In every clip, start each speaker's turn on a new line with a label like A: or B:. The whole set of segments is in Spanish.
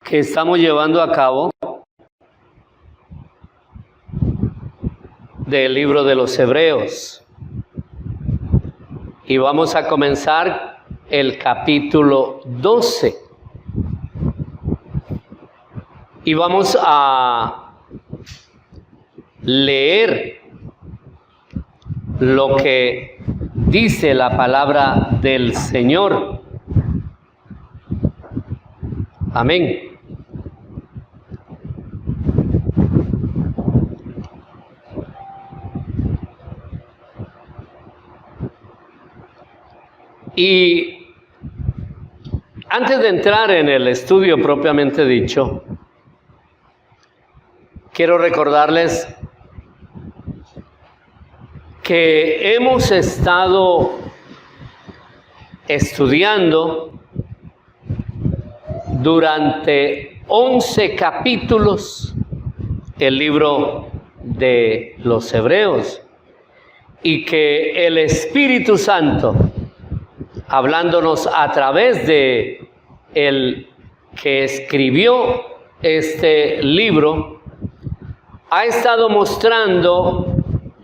A: que estamos llevando a cabo del libro de los Hebreos. Y vamos a comenzar el capítulo 12. Y vamos a leer lo que dice la palabra del Señor. Amén. Y antes de entrar en el estudio propiamente dicho, quiero recordarles que hemos estado estudiando durante 11 capítulos el libro de los Hebreos y que el Espíritu Santo, hablándonos a través de el que escribió este libro, ha estado mostrando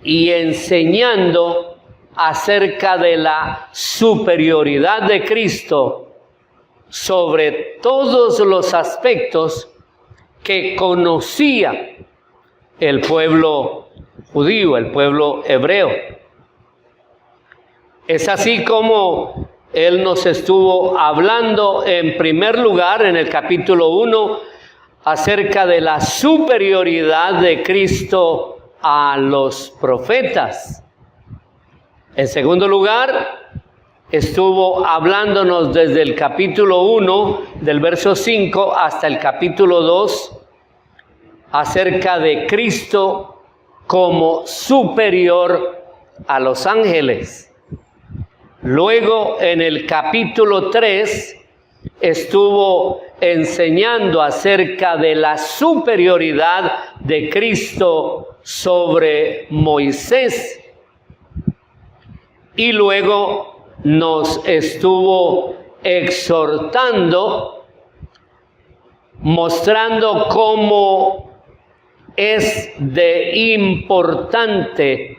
A: y enseñando acerca de la superioridad de Cristo sobre todos los aspectos que conocía el pueblo judío, el pueblo hebreo. Es así como Él nos estuvo hablando en primer lugar en el capítulo 1 acerca de la superioridad de Cristo a los profetas. En segundo lugar, estuvo hablándonos desde el capítulo 1, del verso 5 hasta el capítulo 2, acerca de Cristo como superior a los ángeles. Luego, en el capítulo 3, estuvo enseñando acerca de la superioridad de Cristo sobre Moisés. Y luego nos estuvo exhortando, mostrando cómo es de importante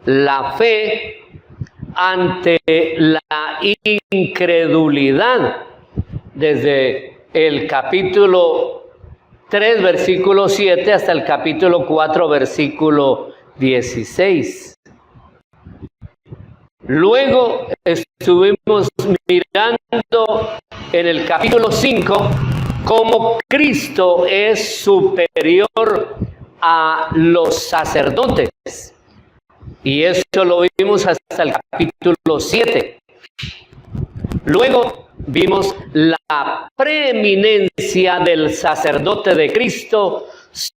A: la fe ante la incredulidad, desde el capítulo 3, versículo 7, hasta el capítulo 4, versículo 16. Luego estuvimos mirando en el capítulo 5 cómo Cristo es superior a los sacerdotes. Y eso lo vimos hasta el capítulo 7. Luego vimos la preeminencia del sacerdote de Cristo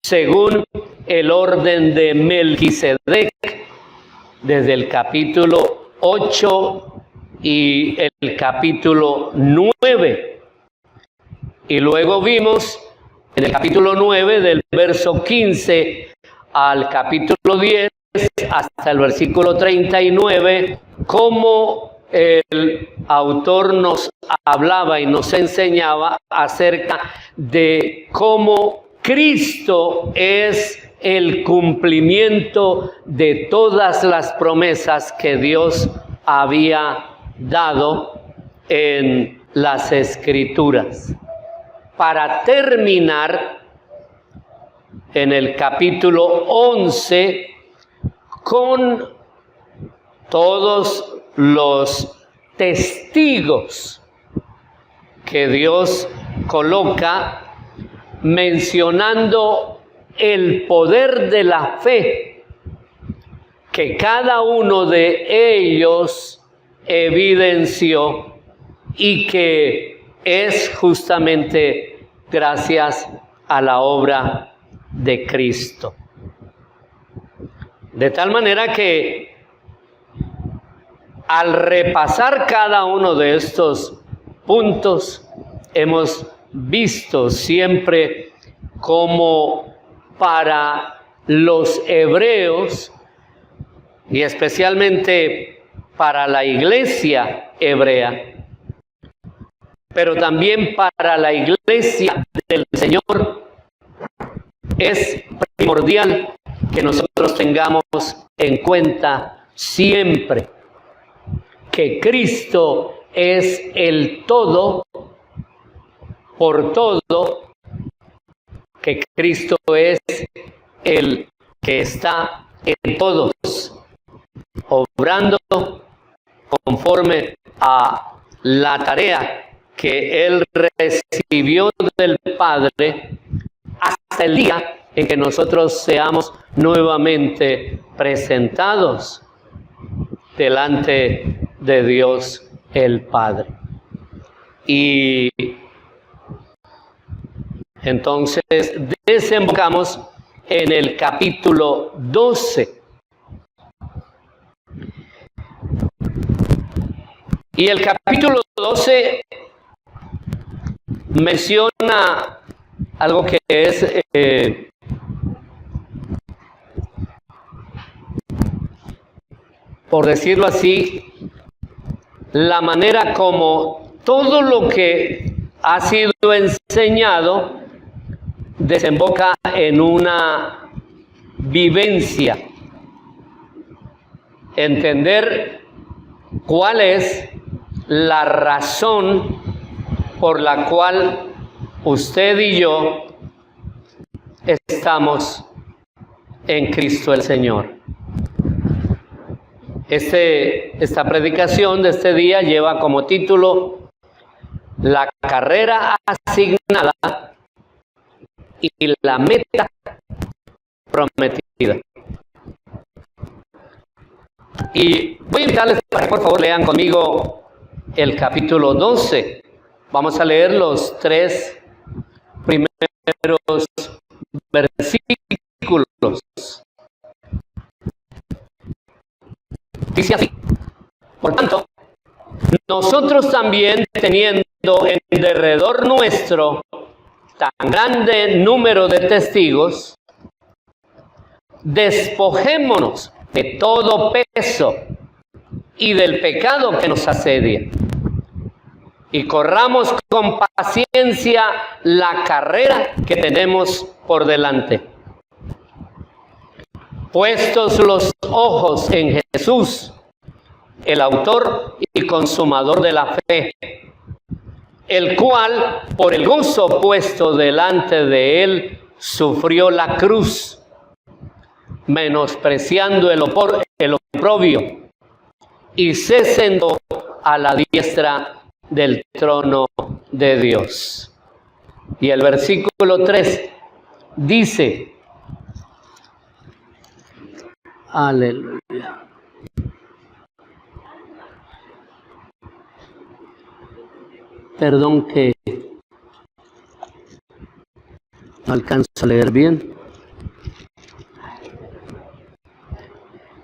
A: según el orden de Melquisedec, desde el capítulo 8 y el capítulo 9. Y luego vimos en el capítulo 9, del verso 15 al capítulo 10, hasta el versículo 39, cómo el autor nos hablaba y nos enseñaba acerca de cómo Cristo es el cumplimiento de todas las promesas que Dios había dado en las Escrituras. Para terminar en el capítulo 11 con todos los testigos que Dios coloca, mencionando el poder de la fe que cada uno de ellos evidenció y que es justamente gracias a la obra de Cristo. De tal manera que al repasar cada uno de estos puntos, hemos visto siempre cómo para los hebreos, y especialmente para la iglesia hebrea, pero también para la iglesia del Señor es primordial que nosotros tengamos en cuenta siempre que Cristo es el todo por todo, que Cristo es el que está en todos, obrando conforme a la tarea que Él recibió del Padre hasta el día en que nosotros seamos nuevamente presentados delante de Dios el Padre. Y entonces desembocamos en el capítulo 12. Y el capítulo 12 menciona algo que es por decirlo así, la manera como todo lo que ha sido enseñado desemboca en una vivencia. Entender cuál es la razón por la cual usted y yo estamos en Cristo el Señor. Esta predicación de este día lleva como título La carrera asignada y la meta prometida. Y voy a invitarles para que por favor lean conmigo el capítulo 12. Vamos a leer los 3 primeros versículos. Dice así: por tanto, nosotros también, teniendo en derredor nuestro tan grande número de testigos, despojémonos de todo peso y del pecado que nos asedia, y corramos con paciencia la carrera que tenemos por delante, puestos los ojos en Jesús, el autor y consumador de la fe, el cual, por el gozo puesto delante de él, sufrió la cruz, menospreciando el oprobio, y se sentó a la diestra del trono de Dios. Y el versículo 3 dice: aleluya. Perdón que no alcanzo a leer bien.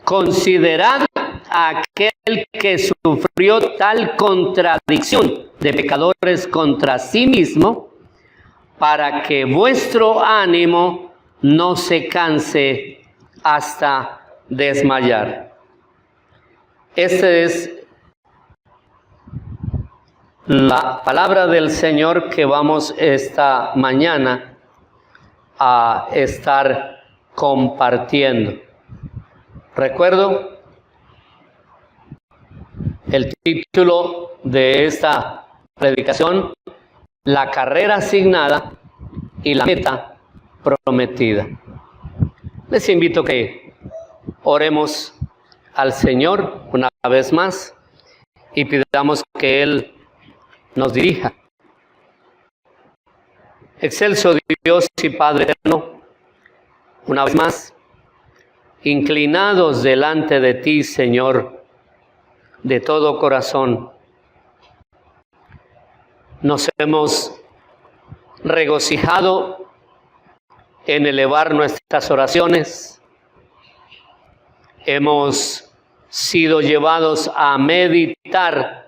A: Considerad a aquel que sufrió tal contradicción de pecadores contra sí mismo, para que vuestro ánimo no se canse hasta desmayar. Esta es la palabra del Señor que vamos esta mañana a estar compartiendo. Recuerdo el título de esta predicación: la carrera asignada y la meta prometida. Les invito a que oremos al Señor una vez más y pidamos que Él nos dirija. Excelso Dios y Padre eterno, una vez más, inclinados delante de ti, Señor, de todo corazón, nos hemos regocijado en elevar nuestras oraciones. Hemos sido llevados a meditar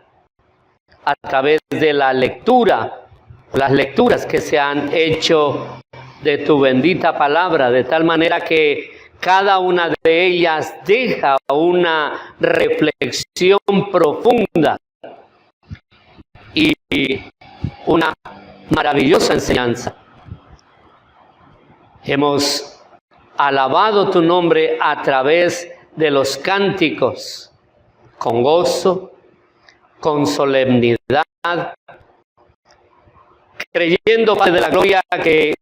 A: a través de la lectura, las lecturas que se han hecho de tu bendita palabra, de tal manera que cada una de ellas deja una reflexión profunda y una maravillosa enseñanza. Hemos alabado tu nombre a través de los cánticos, con gozo, con solemnidad, creyendo, Padre de la Gloria, que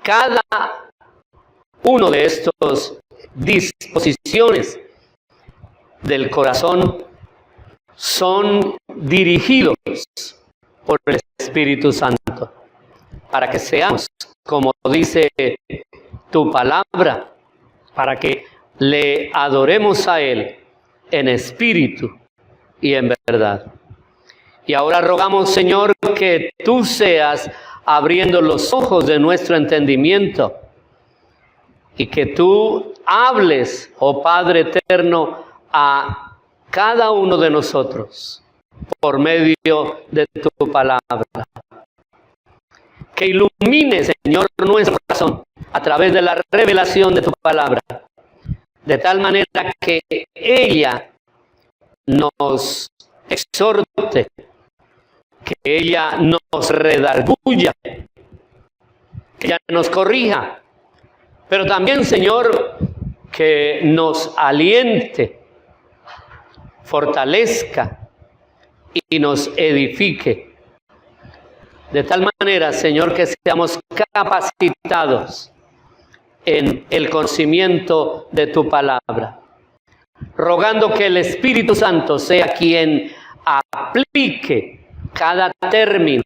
A: cada uno de estos disposiciones del corazón son dirigidos por el Espíritu Santo, para que seamos, como dice tu palabra, para que le adoremos a Él en espíritu y en verdad. Y ahora rogamos, Señor, que tú seas abriendo los ojos de nuestro entendimiento y que tú hables, oh Padre eterno, a cada uno de nosotros por medio de tu palabra. Que ilumine, Señor, nuestro corazón a través de la revelación de tu palabra, de tal manera que ella nos exhorte, que ella nos redarguya, que ella nos corrija, pero también, Señor, que nos aliente, fortalezca y nos edifique. De tal manera, Señor, que seamos capacitados en el conocimiento de tu palabra, rogando que el Espíritu Santo sea quien aplique cada término,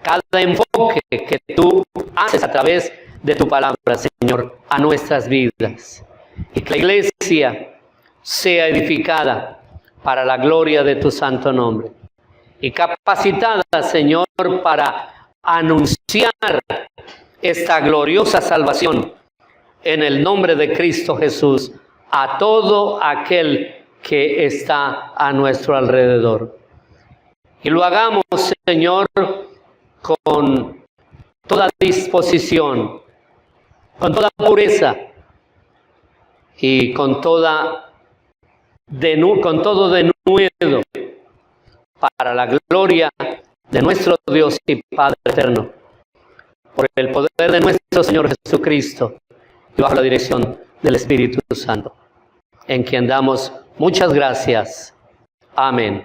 A: cada enfoque que tú haces a través de tu palabra, Señor, a nuestras vidas. Y que la iglesia sea edificada para la gloria de tu santo nombre. Y capacitada, Señor, para anunciar esta gloriosa salvación en el nombre de Cristo Jesús a todo aquel que está a nuestro alrededor. Y lo hagamos, Señor, con toda disposición, con toda pureza y con todo denuedo para la gloria de nuestro Dios y Padre eterno, por el poder de nuestro Señor Jesucristo y bajo la dirección del Espíritu Santo, en quien damos muchas gracias. Amén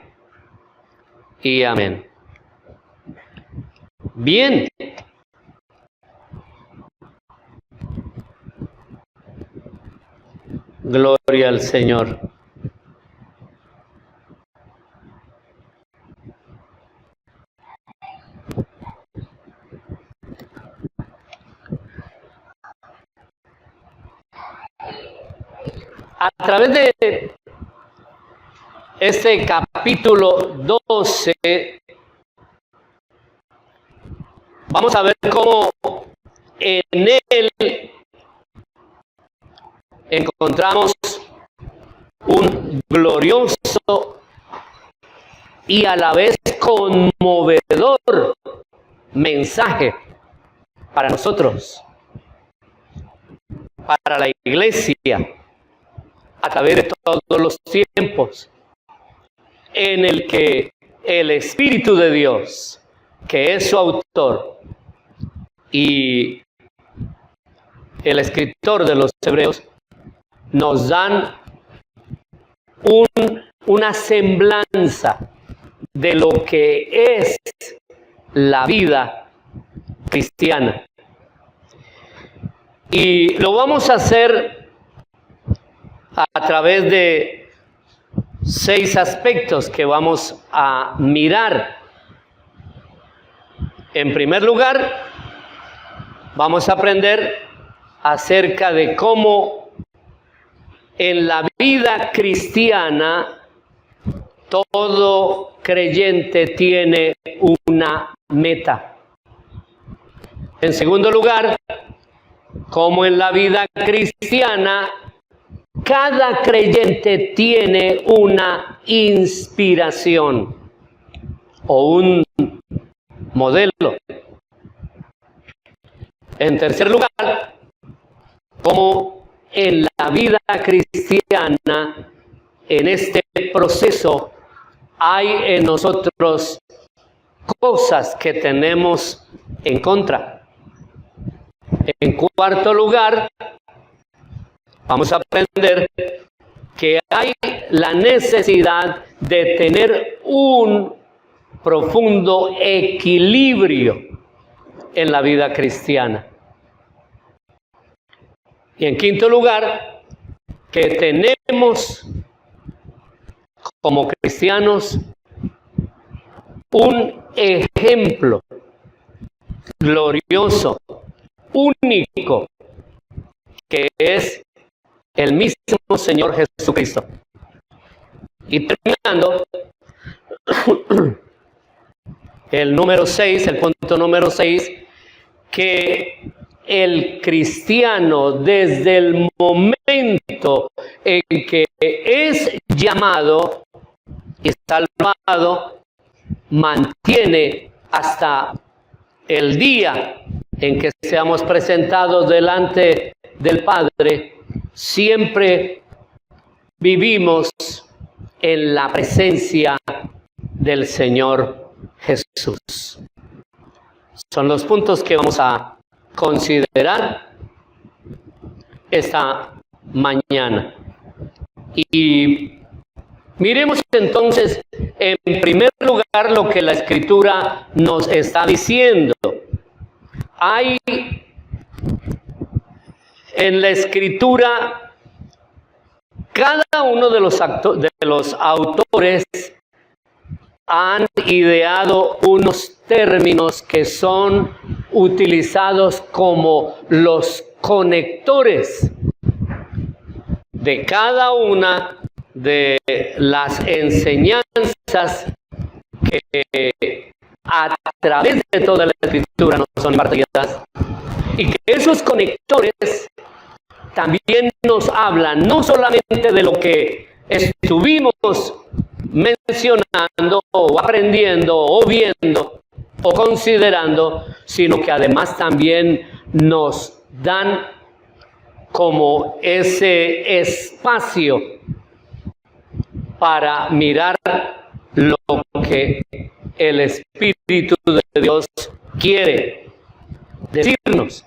A: y amén. Bien. Gloria al Señor. A través de este capítulo 12, vamos a ver cómo en él encontramos un glorioso y a la vez conmovedor mensaje para nosotros, para la iglesia, a través de todos los tiempos, en el que el Espíritu de Dios, que es su autor y el escritor de los Hebreos, nos dan una semblanza de lo que es la vida cristiana. Y lo vamos a hacer a través de 6 aspectos que vamos a mirar. En primer lugar, vamos a aprender acerca de cómo en la vida cristiana todo creyente tiene una meta. En segundo lugar, cómo en la vida cristiana cada creyente tiene una inspiración o un modelo. En tercer lugar, cómo en la vida cristiana, en este proceso, hay en nosotros cosas que tenemos en contra. En cuarto lugar, vamos a aprender que hay la necesidad de tener un profundo equilibrio en la vida cristiana. Y en quinto lugar, que tenemos como cristianos un ejemplo glorioso, único, que es el mismo Señor Jesucristo. Y terminando, el punto número 6, que el cristiano, desde el momento en que es llamado y salvado, mantiene hasta el día en que seamos presentados delante del Padre, siempre vivimos en la presencia del Señor Jesús. Son los puntos que vamos a considerar esta mañana. Y miremos entonces, en primer lugar, lo que la Escritura nos está diciendo. Hay en la Escritura, cada uno de los autores han ideado unos términos que son utilizados como los conectores de cada una de las enseñanzas que a través de toda la Escritura nos son impartidas, y que esos conectores también nos hablan no solamente de lo que estuvimos mencionando o aprendiendo o viendo o considerando, sino que además también nos dan como ese espacio para mirar lo que el Espíritu de Dios quiere decirnos.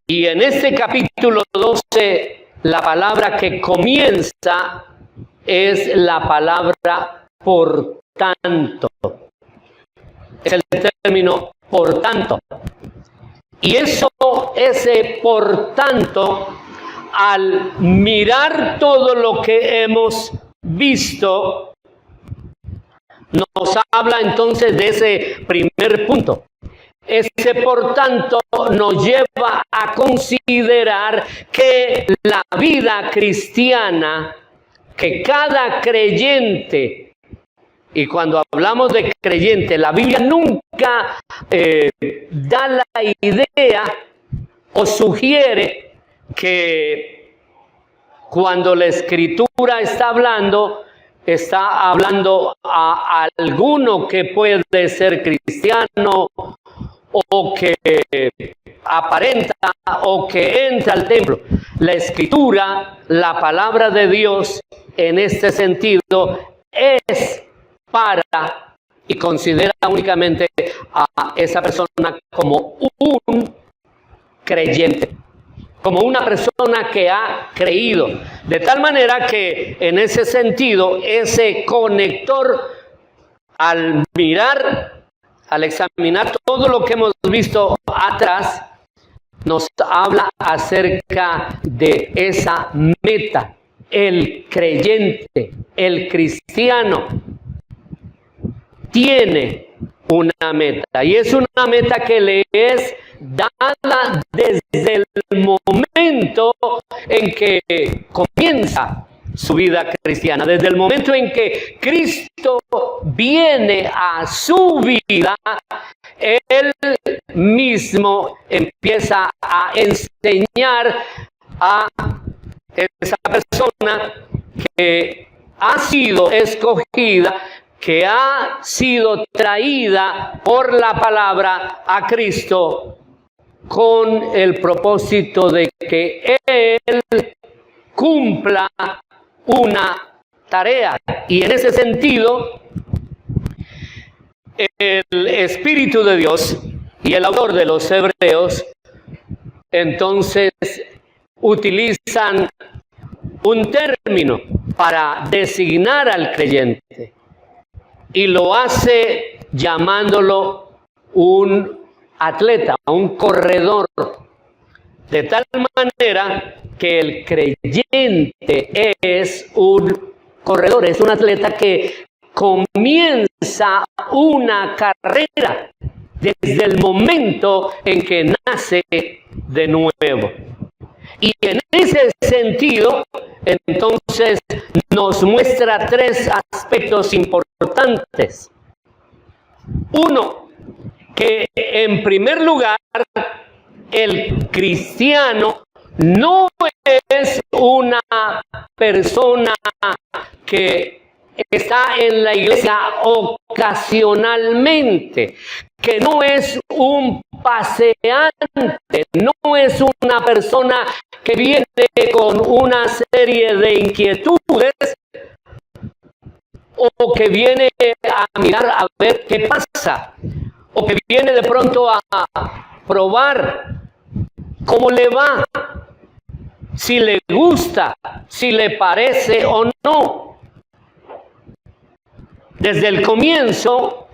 A: Y en este capítulo 12, la palabra que comienza es la palabra por tanto. Es el término por tanto. Y ese por tanto, al mirar todo lo que hemos visto, nos habla entonces de ese primer punto. Ese por tanto nos lleva a considerar que la vida cristiana, que cada creyente, y cuando hablamos de creyente, la Biblia nunca da la idea o sugiere que cuando la Escritura está hablando a alguno que puede ser cristiano o que aparenta o que entra al templo. La Escritura, la palabra de Dios, en este sentido, es para y considera únicamente a esa persona como un creyente, como una persona que ha creído. De tal manera que en ese sentido, ese conector, al mirar, al examinar todo lo que hemos visto atrás, nos habla acerca de esa meta. El creyente, el cristiano, tiene una meta, y es una meta que le es dada desde el momento en que comienza su vida cristiana, desde el momento en que Cristo viene a su vida. Él mismo empieza a enseñar a esa persona que ha sido escogida, que ha sido traída por la palabra a Cristo, con el propósito de que Él cumpla una tarea. Y en ese sentido, el Espíritu de Dios y el autor de los Hebreos, entonces utilizan un término para designar al creyente y lo hace llamándolo un atleta, un corredor, de tal manera que el creyente es un corredor, es un atleta que comienza una carrera desde el momento en que nace de nuevo. Y en ese sentido, entonces, nos muestra tres aspectos importantes. Uno, que en primer lugar, el cristiano no es una persona que está en la iglesia ocasionalmente, que no es un paseante, no es una persona que viene con una serie de inquietudes o que viene a mirar a ver qué pasa, o que viene de pronto a probar cómo le va, si le gusta, si le parece o no. Desde el comienzo,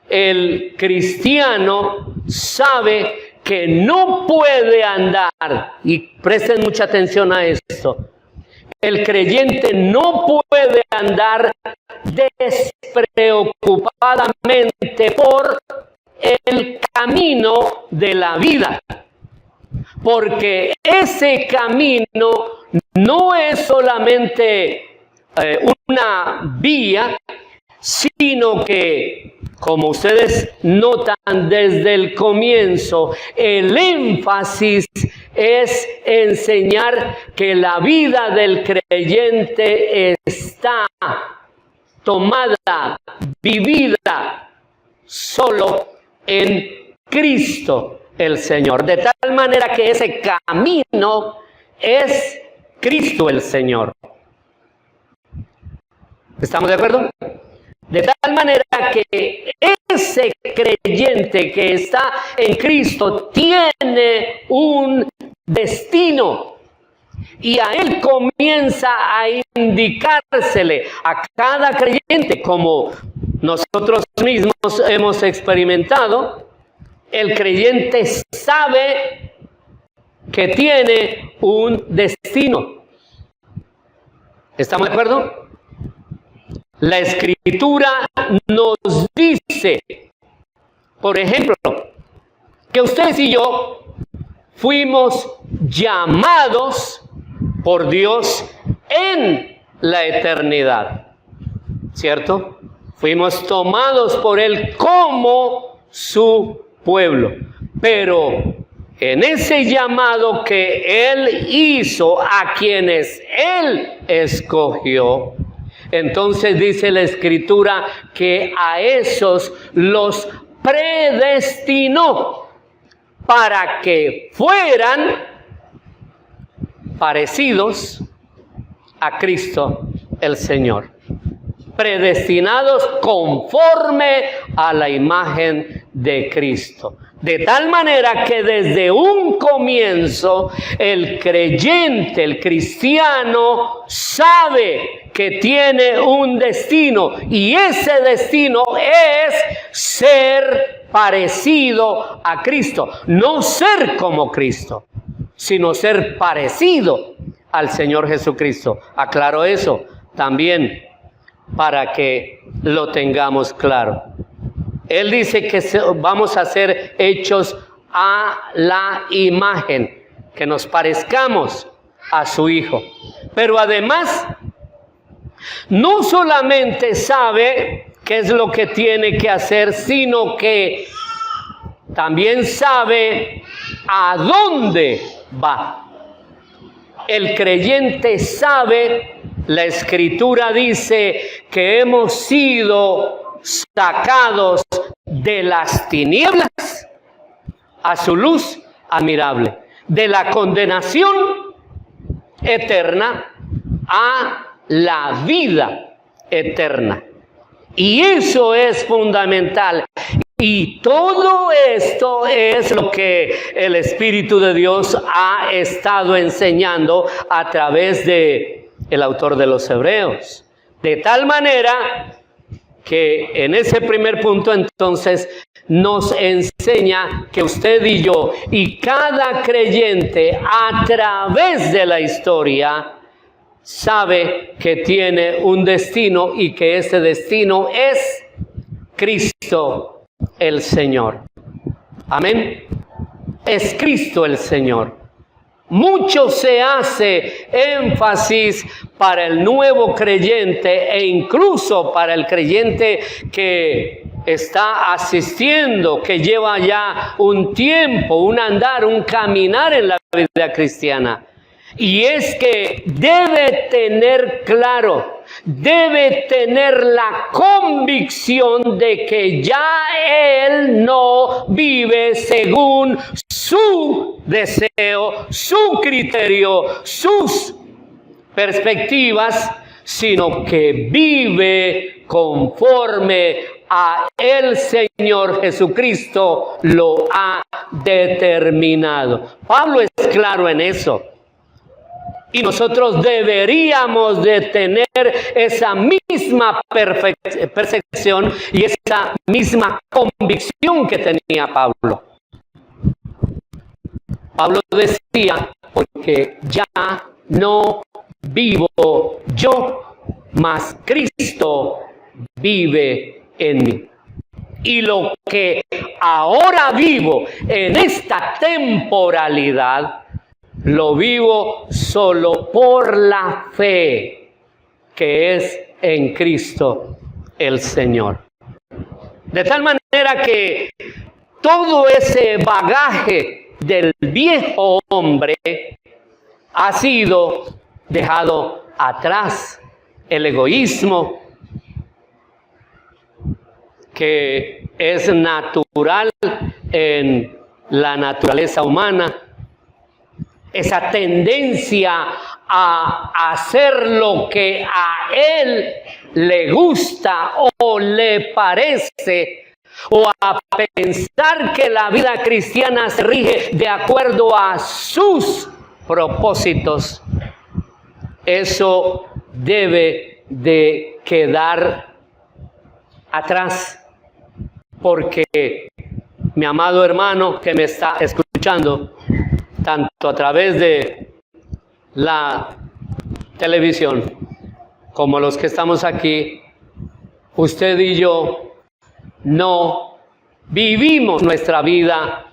A: el cristiano sabe que no puede andar, y presten mucha atención a esto, el creyente no puede andar despreocupadamente por el camino de la vida, porque ese camino no es solamente una vía, sino que, como ustedes notan desde el comienzo, el énfasis es enseñar que la vida del creyente está tomada, vivida solo en Cristo el Señor. De tal manera que ese camino es Cristo el Señor. ¿Estamos de acuerdo? De tal manera que ese creyente que está en Cristo tiene un destino y a él comienza a indicársele a cada creyente, como nosotros mismos hemos experimentado. El creyente sabe que tiene un destino. ¿Estamos de acuerdo? La Escritura nos dice, por ejemplo, que ustedes y yo fuimos llamados por Dios en la eternidad, ¿cierto? Fuimos tomados por Él como su pueblo, pero en ese llamado que Él hizo a quienes Él escogió, entonces dice la Escritura que a esos los predestinó para que fueran parecidos a Cristo el Señor. Predestinados conforme a la imagen de Cristo. De tal manera que desde un comienzo el creyente, el cristiano, sabe que tiene un destino y ese destino es ser parecido a Cristo. No ser como Cristo, sino ser parecido al Señor Jesucristo. Aclaro eso también para que lo tengamos claro. Él dice que vamos a ser hechos a la imagen, que nos parezcamos a su Hijo. Pero además, no solamente sabe qué es lo que tiene que hacer, sino que también sabe a dónde va. El creyente sabe, la Escritura dice que hemos sido sacados de las tinieblas a su luz admirable, de la condenación eterna a la vida eterna. Y eso es fundamental. Y todo esto es lo que el Espíritu de Dios ha estado enseñando a través de el autor de los Hebreos. De tal manera que en ese primer punto entonces nos enseña que usted y yo y cada creyente a través de la historia sabe que tiene un destino y que ese destino es Cristo el Señor. Amén. Es Cristo el Señor. Mucho se hace énfasis para el nuevo creyente e incluso para el creyente que está asistiendo, que lleva ya un tiempo, un andar, un caminar en la vida cristiana. Y es que debe tener claro, debe tener la convicción de que ya él no vive según su deseo, su criterio, sus perspectivas, sino que vive conforme a el Señor Jesucristo lo ha determinado. Pablo es claro en eso. Y nosotros deberíamos de tener esa misma percepción y esa misma convicción que tenía Pablo. Pablo decía, porque ya no vivo yo, mas Cristo vive en mí. Y lo que ahora vivo en esta temporalidad, lo vivo solo por la fe que es en Cristo el Señor. De tal manera que todo ese bagaje del viejo hombre ha sido dejado atrás. El egoísmo, que es natural en la naturaleza humana, esa tendencia a hacer lo que a él le gusta o le parece, o a pensar que la vida cristiana se rige de acuerdo a sus propósitos. Eso debe de quedar atrás, porque mi amado hermano que me está escuchando, tanto a través de la televisión como los que estamos aquí, usted y yo no vivimos nuestra vida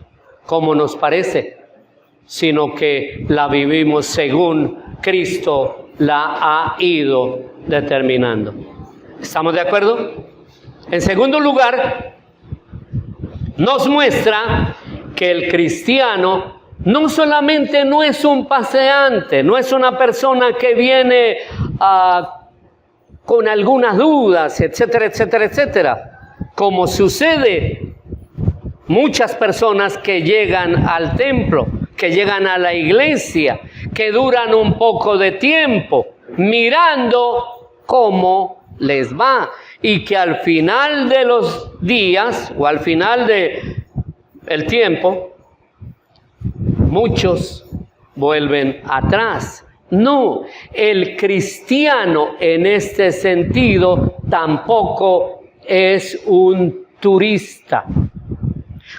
A: como nos parece, sino que la vivimos según Cristo la ha ido determinando. ¿Estamos de acuerdo? En segundo lugar, nos muestra que el cristiano no solamente no es un paseante, no es una persona que viene con algunas dudas, etcétera, etcétera, etcétera, como sucede muchas personas que llegan al templo, que llegan a la iglesia, que duran un poco de tiempo, mirando cómo les va, y que al final de los días, o al final del tiempo, muchos vuelven atrás. No, el cristiano en este sentido tampoco es un turista.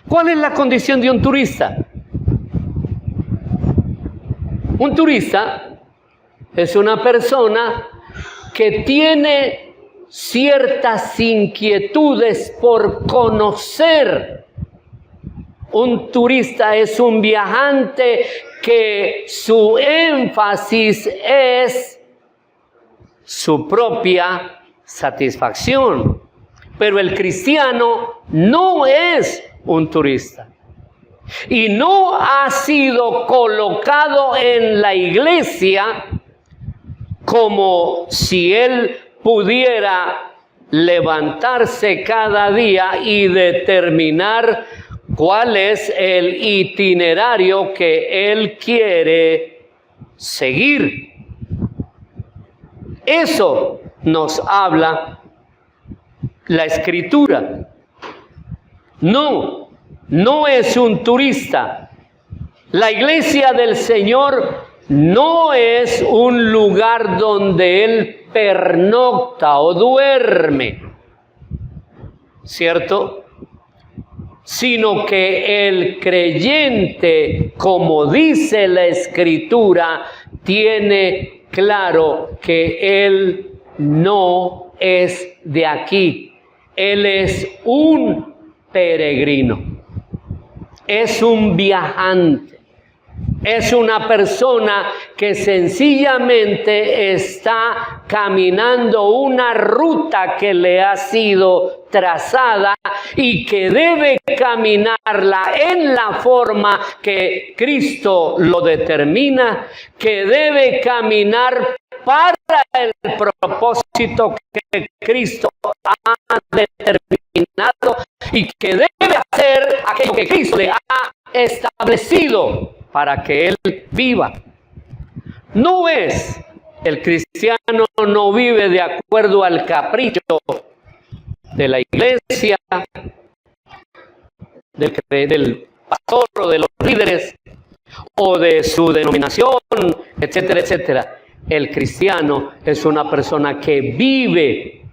A: ¿Cuál es la condición de un turista? Un turista es una persona que tiene ciertas inquietudes por conocer. Un turista es un viajante que su énfasis es su propia satisfacción. Pero el cristiano no es un turista. Y no ha sido colocado en la iglesia como si él pudiera levantarse cada día y determinar cuál es el itinerario que él quiere seguir. Eso nos habla la Escritura. No, no es un turista. La iglesia del Señor no es un lugar donde Él pernocta o duerme, ¿cierto? Sino que el creyente, como dice la Escritura, tiene claro que Él no es de aquí. Él es un peregrino, es un viajante. Es una persona que sencillamente está caminando una ruta que le ha sido trazada y que debe caminarla en la forma que Cristo lo determina, que debe caminar para el propósito que Cristo ha determinado y que debe hacer aquello que Cristo le ha establecido para que Él viva. No es, el cristiano no vive de acuerdo al capricho de la iglesia, del pastor o de los líderes o de su denominación, etcétera, etcétera. El cristiano es una persona que vive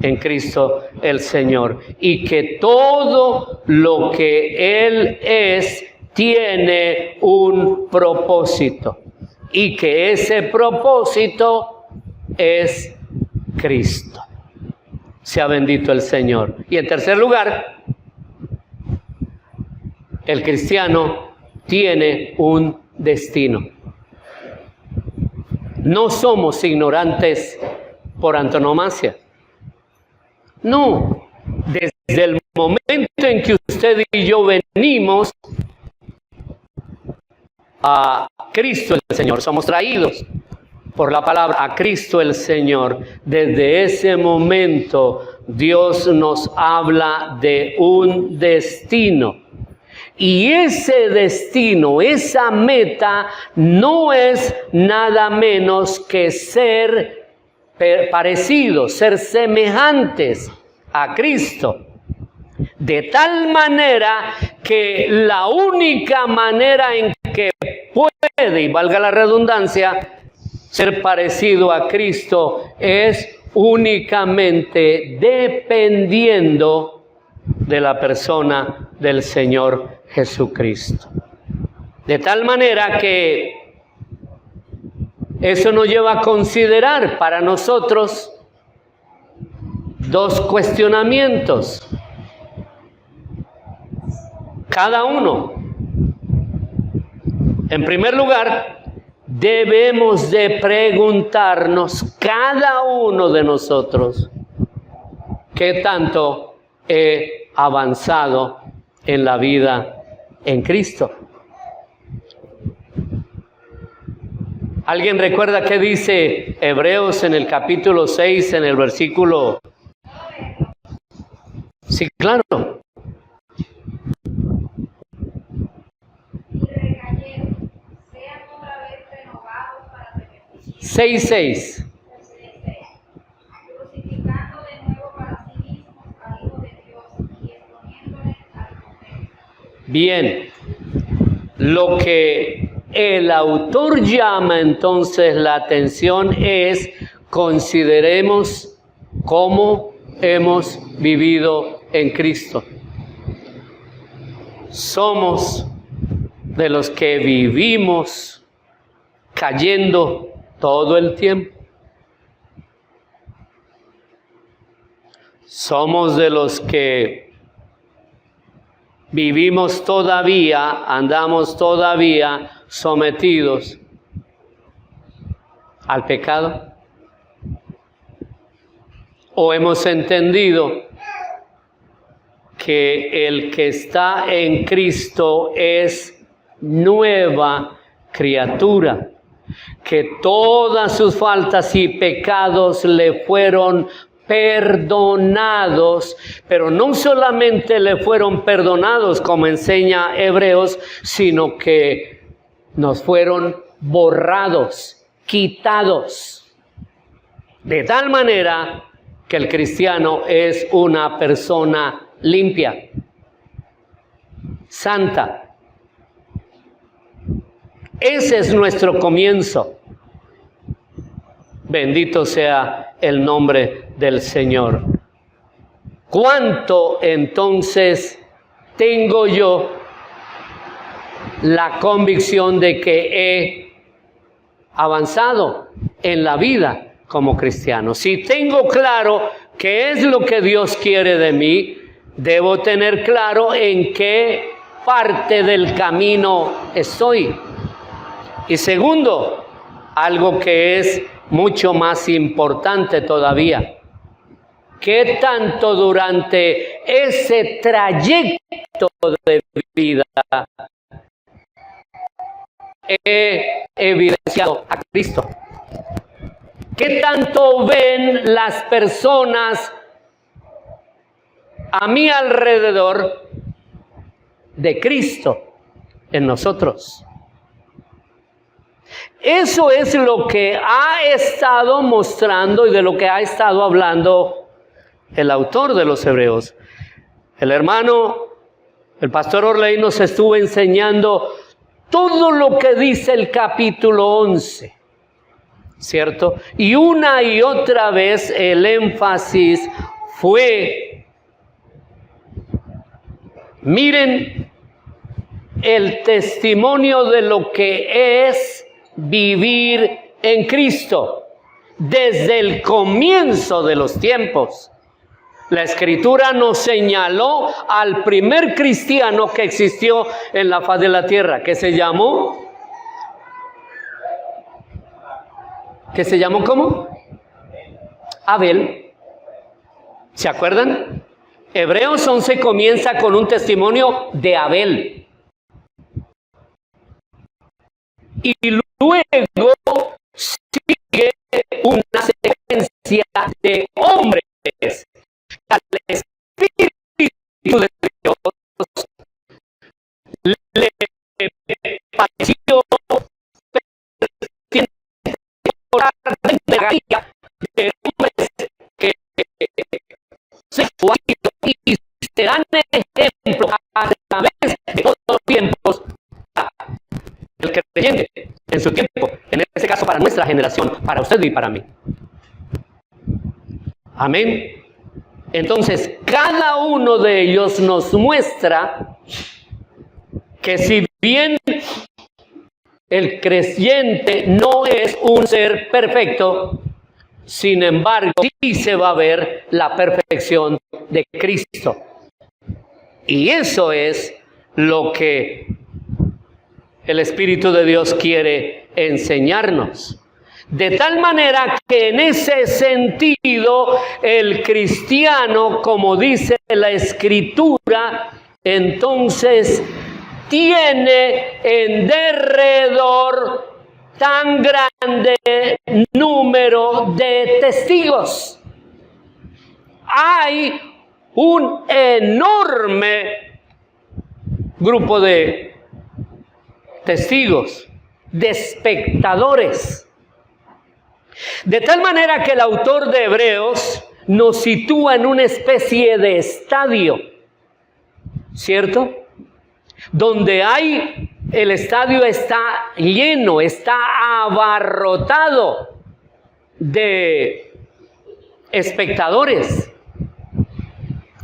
A: en Cristo el Señor y que todo lo que Él es tiene un propósito y que ese propósito es Cristo. Sea bendito el Señor. Y en tercer lugar, el cristiano tiene un destino. No somos ignorantes por antonomasia. No, desde el momento en que usted y yo venimos a Cristo el Señor, somos traídos por la palabra a Cristo el Señor. Desde ese momento Dios nos habla de un destino. Y ese destino, esa meta, no es nada menos que ser parecidos, ser semejantes a Cristo. De tal manera que la única manera en que puede, y valga la redundancia, ser parecido a Cristo es únicamente dependiendo de la persona del Señor Jesucristo. De tal manera que eso nos lleva a considerar para nosotros dos cuestionamientos. Cada uno. En primer lugar, debemos de preguntarnos cada uno de nosotros qué tanto he avanzado en la vida en Cristo. ¿Alguien recuerda qué dice Hebreos en el capítulo 6, en el versículo? Sí, claro. 6:6.
B: Crucificando de nuevo para sí mismos al Hijo de Dios y exponiéndole al condenado.
A: Bien, lo que el autor llama entonces la atención es: consideremos cómo hemos vivido en Cristo. Somos de los que vivimos cayendo todo el tiempo. Somos de los que vivimos todavía, andamos todavía sometidos al pecado. ¿O hemos entendido que el que está en Cristo es nueva criatura? Que todas sus faltas y pecados le fueron perdonados, pero no solamente le fueron perdonados, como enseña Hebreos, sino que nos fueron borrados, quitados, de tal manera que el cristiano es una persona limpia, santa. Ese es nuestro comienzo. Bendito sea el nombre del Señor. ¿Cuánto entonces tengo yo la convicción de que he avanzado en la vida como cristiano? Si tengo claro qué es lo que Dios quiere de mí, debo tener claro en qué parte del camino estoy. Y segundo, algo que es mucho más importante todavía, ¿qué tanto durante ese trayecto de vida he evidenciado a Cristo? ¿Qué tanto ven las personas a mi alrededor de Cristo en nosotros? Eso es lo que ha estado mostrando y de lo que ha estado hablando el autor de los Hebreos. El hermano, el pastor Orley, nos estuvo enseñando todo lo que dice el capítulo 11, ¿cierto? Y una y otra vez el énfasis fue, miren el testimonio de lo que es vivir en Cristo desde el comienzo de los tiempos. La Escritura nos señaló al primer cristiano que existió en la faz de la tierra, que se llamó ¿cómo? Abel. ¿Se acuerdan? Hebreos 11 comienza con un testimonio de Abel. Y luego sigue una secuencia de hombres. Al Espíritu de Dios le pareció de hombres que se y serán ejemplo a través de todos los tiempos. El creyente en su tiempo, en este caso para nuestra generación, para usted y para mí. Amén. Entonces, cada uno de ellos nos muestra que si bien el creyente no es un ser perfecto, sin embargo, sí se va a ver la perfección de Cristo. Y eso es lo que el Espíritu de Dios quiere enseñarnos. De tal manera que en ese sentido el cristiano, como dice la Escritura, entonces tiene en derredor tan grande número de testigos. Hay un enorme grupo de testigos, de espectadores. De tal manera que el autor de Hebreos nos sitúa en una especie de estadio, ¿cierto? Donde el estadio está lleno, está abarrotado de espectadores.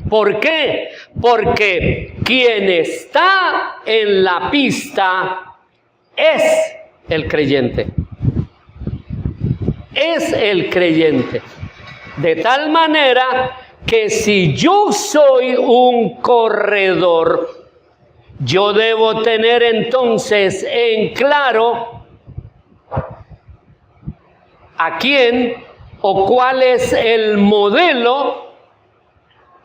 A: ¿Por qué? Porque quien está en la pista es el creyente. Es el creyente. De tal manera que si yo soy un corredor, yo debo tener entonces en claro a quién o cuál es el modelo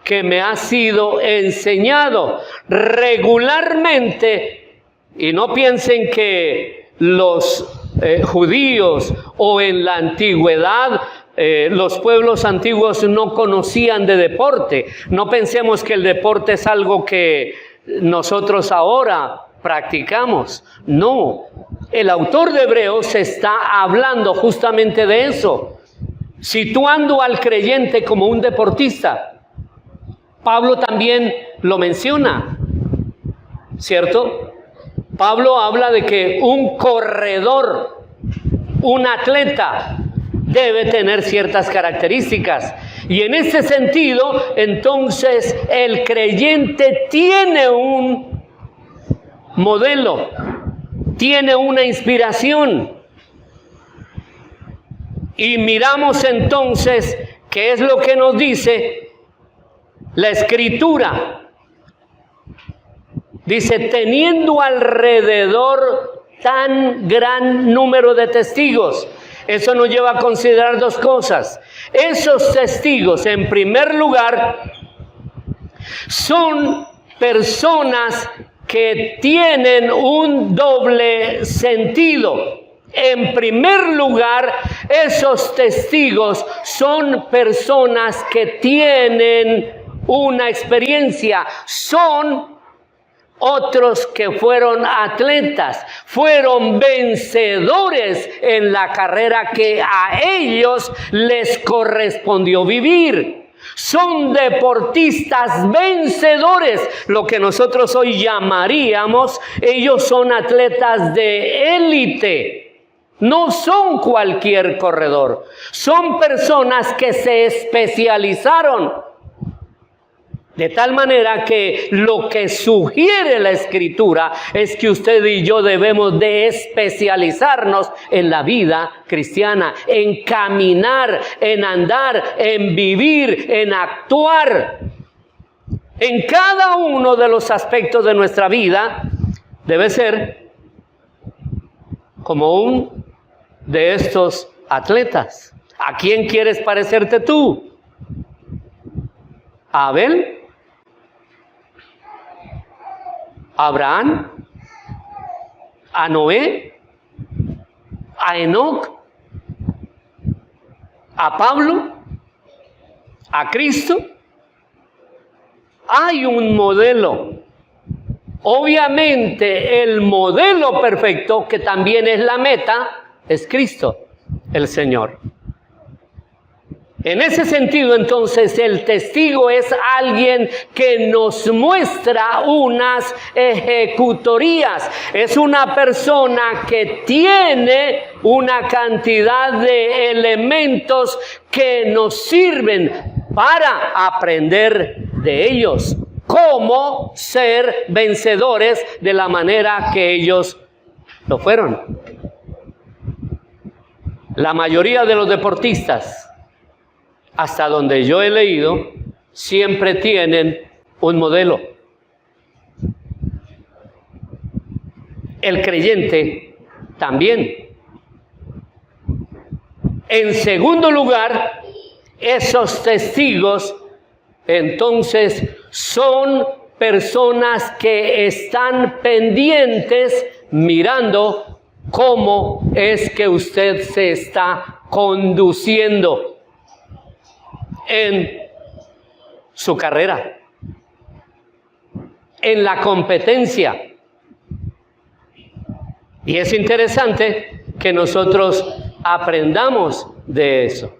A: que me ha sido enseñado regularmente. Y no piensen que los judíos o en la antigüedad los pueblos antiguos no conocían de deporte. No pensemos que el deporte es algo que nosotros ahora practicamos. No, el autor de Hebreos está hablando justamente de eso. situando al creyente como un deportista. Pablo también lo menciona, ¿cierto? Pablo habla de que un corredor, un atleta, debe tener ciertas características. Y en ese sentido, entonces, el creyente tiene un modelo, tiene una inspiración. Y miramos entonces qué es lo que nos dice la Escritura. Dice, teniendo alrededor tan gran número de testigos. Eso nos lleva a considerar dos cosas. Esos testigos, en primer lugar, son personas que tienen un doble sentido. En primer lugar, esos testigos son personas que tienen una experiencia, son otros que fueron atletas, fueron vencedores en la carrera que a ellos les correspondió vivir. Son deportistas vencedores, lo que nosotros hoy llamaríamos, ellos son atletas de élite. No son cualquier corredor, son personas que se especializaron. De tal manera que lo que sugiere la Escritura es que usted y yo debemos de especializarnos en la vida cristiana, en caminar, en andar, en vivir, en actuar. En cada uno de los aspectos de nuestra vida debe ser como un de estos atletas. ¿A quién quieres parecerte tú? ¿A Abel? ¿A Abraham? ¿A Noé? ¿A Enoc? ¿A Pablo? ¿A Cristo? Hay un modelo. Obviamente el modelo perfecto, que también es la meta, es Cristo, el Señor. En ese sentido, entonces, el testigo es alguien que nos muestra unas ejecutorías. Es una persona que tiene una cantidad de elementos que nos sirven para aprender de ellos. Cómo ser vencedores de la manera que ellos lo fueron. La mayoría de los deportistas, hasta donde yo he leído, siempre tienen un modelo. El creyente también. En segundo lugar, esos testigos, entonces, son personas que están pendientes mirando cómo es que usted se está conduciendo en su carrera, en la competencia. Y es interesante que nosotros aprendamos de eso.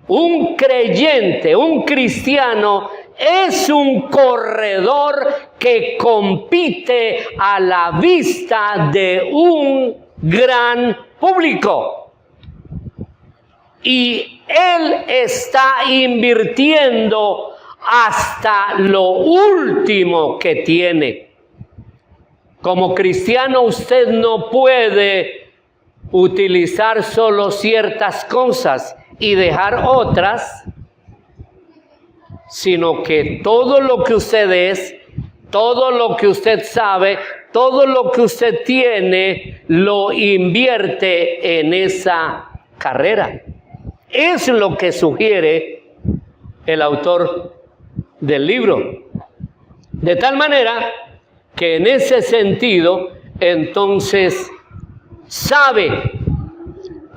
A: Un creyente, un cristiano, es un corredor que compite a la vista de un gran público. Y él está invirtiendo hasta lo último que tiene. Como cristiano, usted no puede utilizar solo ciertas cosas y dejar otras, sino que todo lo que usted es, todo lo que usted sabe, todo lo que usted tiene, lo invierte en esa carrera. Es lo que sugiere el autor del libro. De tal manera que en ese sentido, entonces, sabe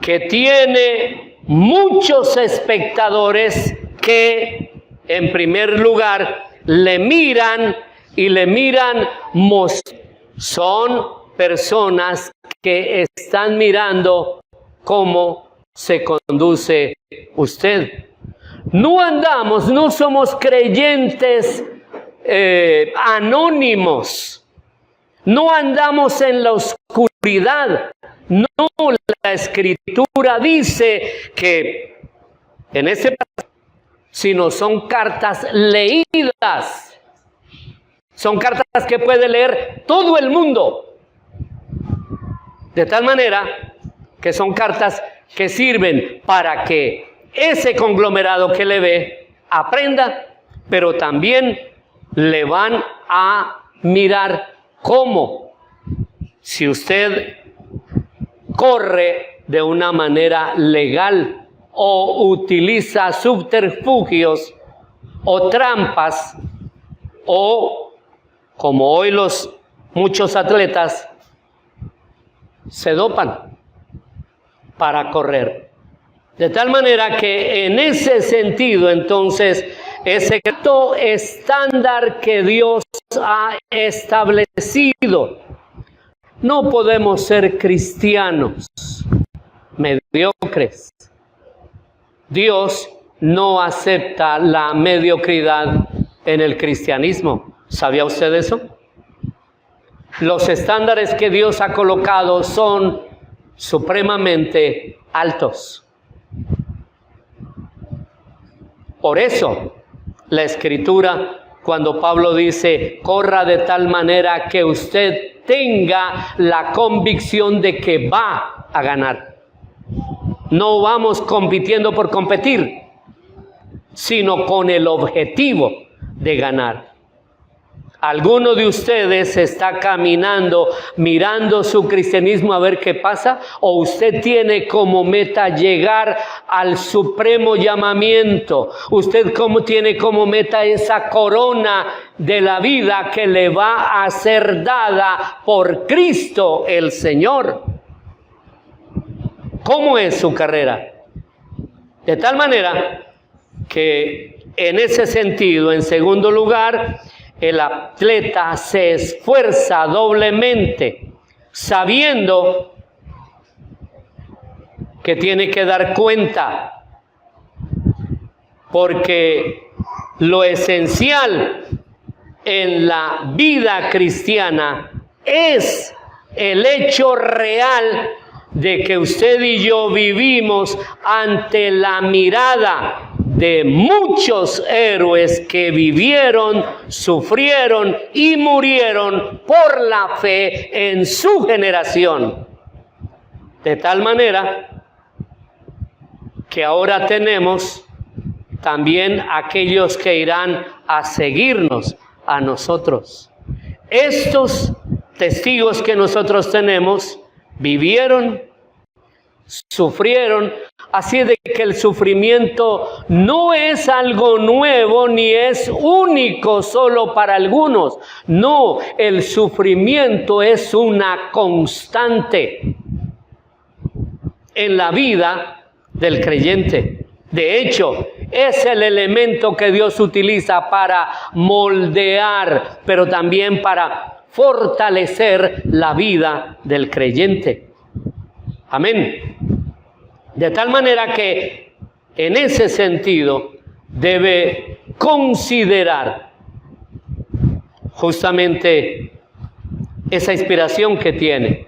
A: que tiene muchos espectadores que, en primer lugar, le miran y le miran. Son personas que están mirando cómo se conduce usted. No somos creyentes anónimos, no andamos en la oscuridad. No, la Escritura dice que en ese pasaje, sino son cartas leídas, son cartas que puede leer todo el mundo, de tal manera que son cartas que sirven para que ese conglomerado que le ve aprenda, pero también le van a mirar cómo, si usted corre de una manera legal o utiliza subterfugios o trampas, o como hoy muchos atletas se dopan para correr. De tal manera que en ese sentido, entonces, ese estándar que Dios ha establecido, no podemos ser cristianos mediocres. Dios no acepta la mediocridad en el cristianismo. ¿Sabía usted eso? Los estándares que Dios ha colocado son supremamente altos. Por eso, la Escritura, cuando Pablo dice, corra de tal manera que usted tenga la convicción de que va a ganar. No vamos compitiendo por competir, sino con el objetivo de ganar. ¿Alguno de ustedes está caminando, mirando su cristianismo a ver qué pasa? ¿O usted tiene como meta llegar al supremo llamamiento? ¿Usted tiene como meta esa corona de la vida que le va a ser dada por Cristo el Señor? ¿Cómo es su carrera? De tal manera que en ese sentido, en segundo lugar, el atleta se esfuerza doblemente, sabiendo que tiene que dar cuenta, porque lo esencial en la vida cristiana es el hecho real de que usted y yo vivimos ante la mirada de muchos héroes que vivieron, sufrieron y murieron por la fe en su generación. De tal manera que ahora tenemos también aquellos que irán a seguirnos a nosotros. Estos testigos que nosotros tenemos vivieron, sufrieron, así de que el sufrimiento no es algo nuevo ni es único solo para algunos. No, el sufrimiento es una constante en la vida del creyente. De hecho, es el elemento que Dios utiliza para moldear, pero también para fortalecer la vida del creyente. Amén. De tal manera que en ese sentido debe considerar justamente esa inspiración que tiene.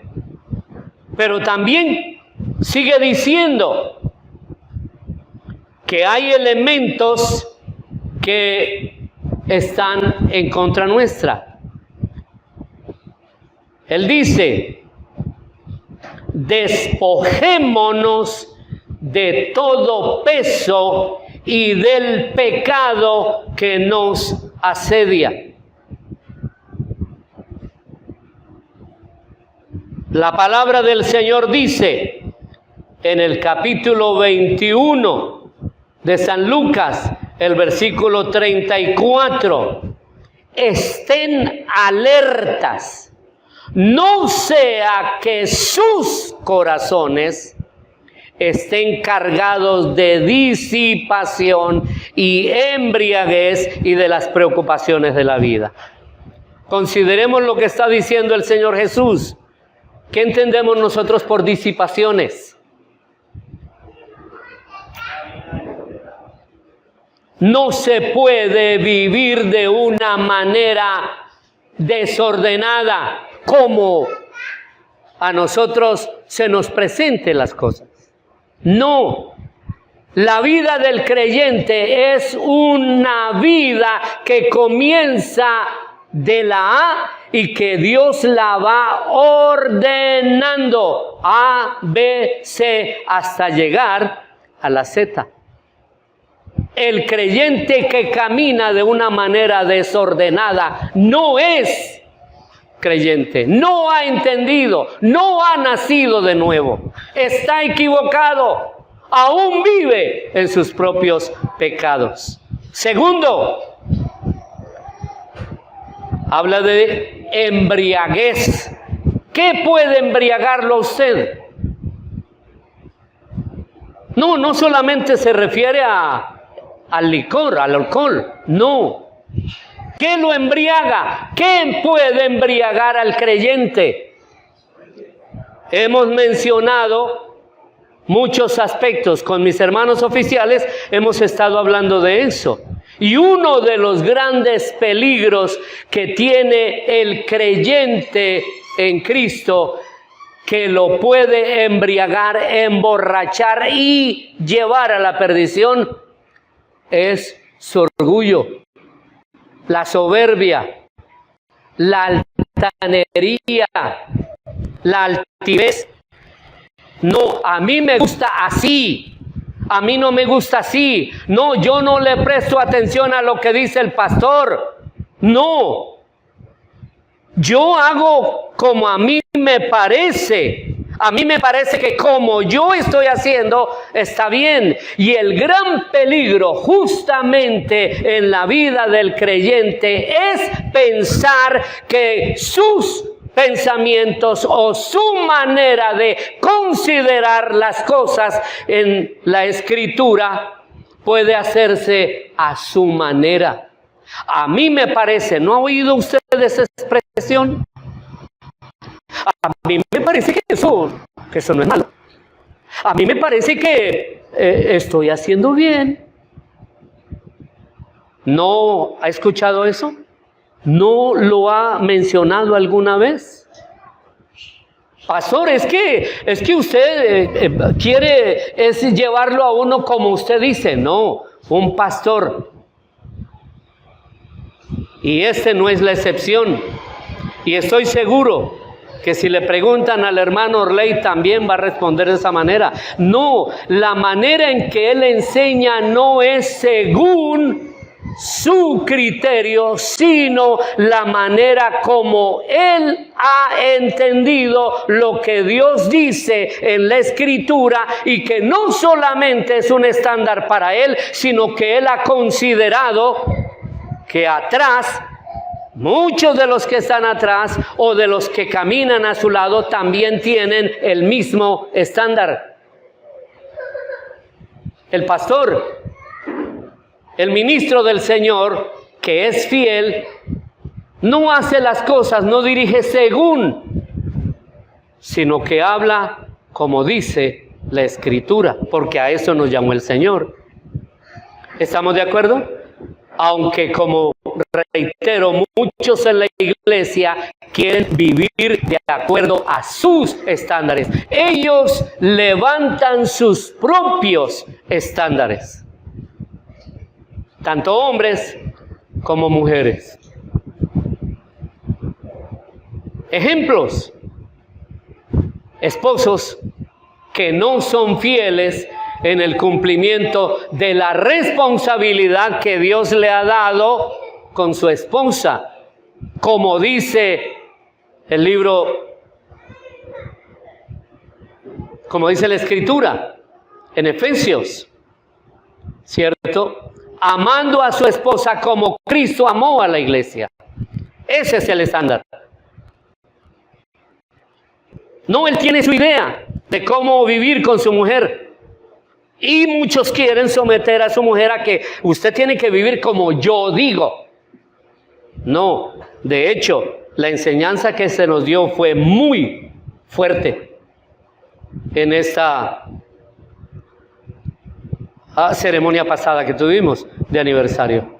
A: Pero también sigue diciendo que hay elementos que están en contra nuestra. Él dice, despojémonos de todo peso y del pecado que nos asedia. La palabra del Señor dice en el capítulo 21 de San Lucas, el versículo 34, estén alertas, no sea que sus corazones estén cargados de disipación y embriaguez y de las preocupaciones de la vida. Consideremos lo que está diciendo el Señor Jesús. ¿Qué entendemos nosotros por disipaciones? No se puede vivir de una manera desordenada, como a nosotros se nos presenten las cosas. No. La vida del creyente es una vida que comienza de la A y que Dios la va ordenando A, B, C hasta llegar a la Z. El creyente que camina de una manera desordenada no es creyente, no ha entendido, no ha nacido de nuevo, está equivocado, aún vive en sus propios pecados. Segundo, habla de embriaguez. ¿Qué puede embriagarlo a usted? No solamente se refiere al licor, al alcohol, no. ¿Qué lo embriaga? ¿Qué puede embriagar al creyente? Hemos mencionado muchos aspectos. Con mis hermanos oficiales hemos estado hablando de eso. Y uno de los grandes peligros que tiene el creyente en Cristo, que lo puede embriagar, emborrachar y llevar a la perdición, es su orgullo, la soberbia, la altanería, la altivez. No, a mí me gusta así, a mí no me gusta así. No, yo no le presto atención a lo que dice el pastor. No, yo hago como a mí me parece. A mí me parece que como yo estoy haciendo está bien. Y el gran peligro justamente en la vida del creyente es pensar que sus pensamientos o su manera de considerar las cosas en la Escritura puede hacerse a su manera. A mí me parece, ¿no ha oído usted esa expresión? A mí me parece que eso no es malo. A mí me parece que estoy haciendo bien. ¿No ha escuchado eso? ¿No lo ha mencionado alguna vez? Pastor, es que usted quiere llevarlo a uno como usted dice. No, un pastor. Y este no es la excepción. Y estoy seguro que si le preguntan al hermano Orley también va a responder de esa manera. No, la manera en que él enseña no es según su criterio, sino la manera como él ha entendido lo que Dios dice en la Escritura, y que no solamente es un estándar para él, sino que él ha considerado que atrás, muchos de los que están atrás o de los que caminan a su lado también tienen el mismo estándar. El pastor, el ministro del Señor, que es fiel, no hace las cosas, no dirige según, sino que habla como dice la Escritura, porque a eso nos llamó el Señor. ¿Estamos de acuerdo? Aunque, como reitero, muchos en la iglesia quieren vivir de acuerdo a sus estándares. Ellos levantan sus propios estándares, tanto hombres como mujeres. Ejemplos: esposos que no son fieles en el cumplimiento de la responsabilidad que Dios le ha dado con su esposa. Como dice el libro, como dice la Escritura en Efesios, ¿cierto? Amando a su esposa como Cristo amó a la iglesia. Ese es el estándar. No, él tiene su idea de cómo vivir con su mujer. Y muchos quieren someter a su mujer a que usted tiene que vivir como yo digo. No, de hecho, la enseñanza que se nos dio fue muy fuerte en esta ceremonia pasada que tuvimos. de aniversario.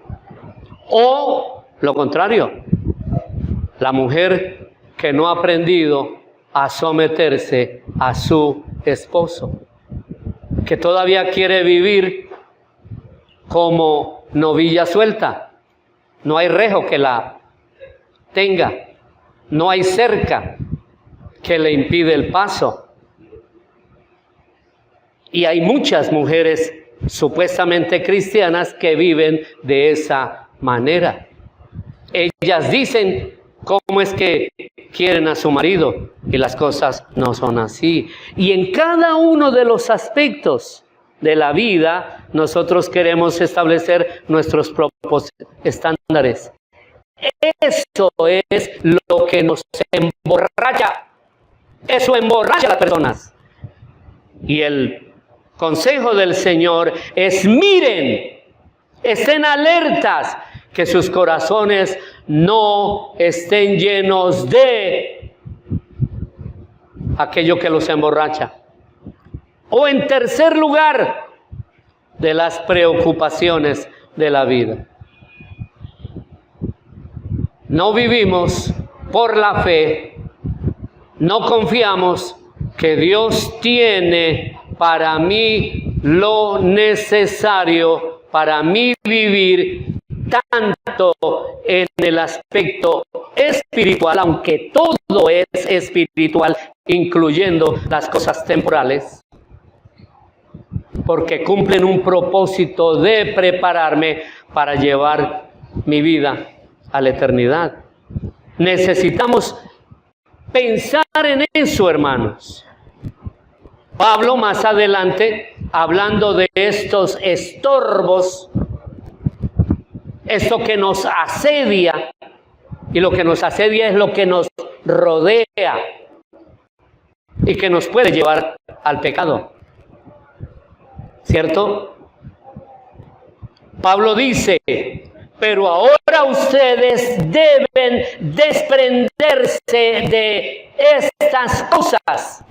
A: O lo contrario, la mujer que no ha aprendido a someterse a su esposo, que todavía quiere vivir como novilla suelta. No hay rejo que la tenga, no hay cerca que le impide el paso. Y hay muchas mujeres supuestamente cristianas que viven de esa manera. Ellas dicen cómo es que quieren a su marido y las cosas no son así. Y en cada uno de los aspectos de la vida nosotros queremos establecer nuestros propios estándares. Eso es lo que nos emborracha. Eso emborracha a las personas. Y el consejo del Señor es: miren, estén alertas, que sus corazones no estén llenos de aquello que los emborracha. O en tercer lugar, de las preocupaciones de la vida. No vivimos por la fe, no confiamos que Dios tiene para mí lo necesario para mí vivir, tanto en el aspecto espiritual, aunque todo es espiritual, incluyendo las cosas temporales, porque cumplen un propósito de prepararme para llevar mi vida a la eternidad. Necesitamos pensar en eso, hermanos. Pablo más adelante, hablando de estos estorbos, esto que nos asedia, y lo que nos asedia es lo que nos rodea y que nos puede llevar al pecado, ¿cierto? Pablo dice: pero ahora ustedes deben desprenderse de estas cosas: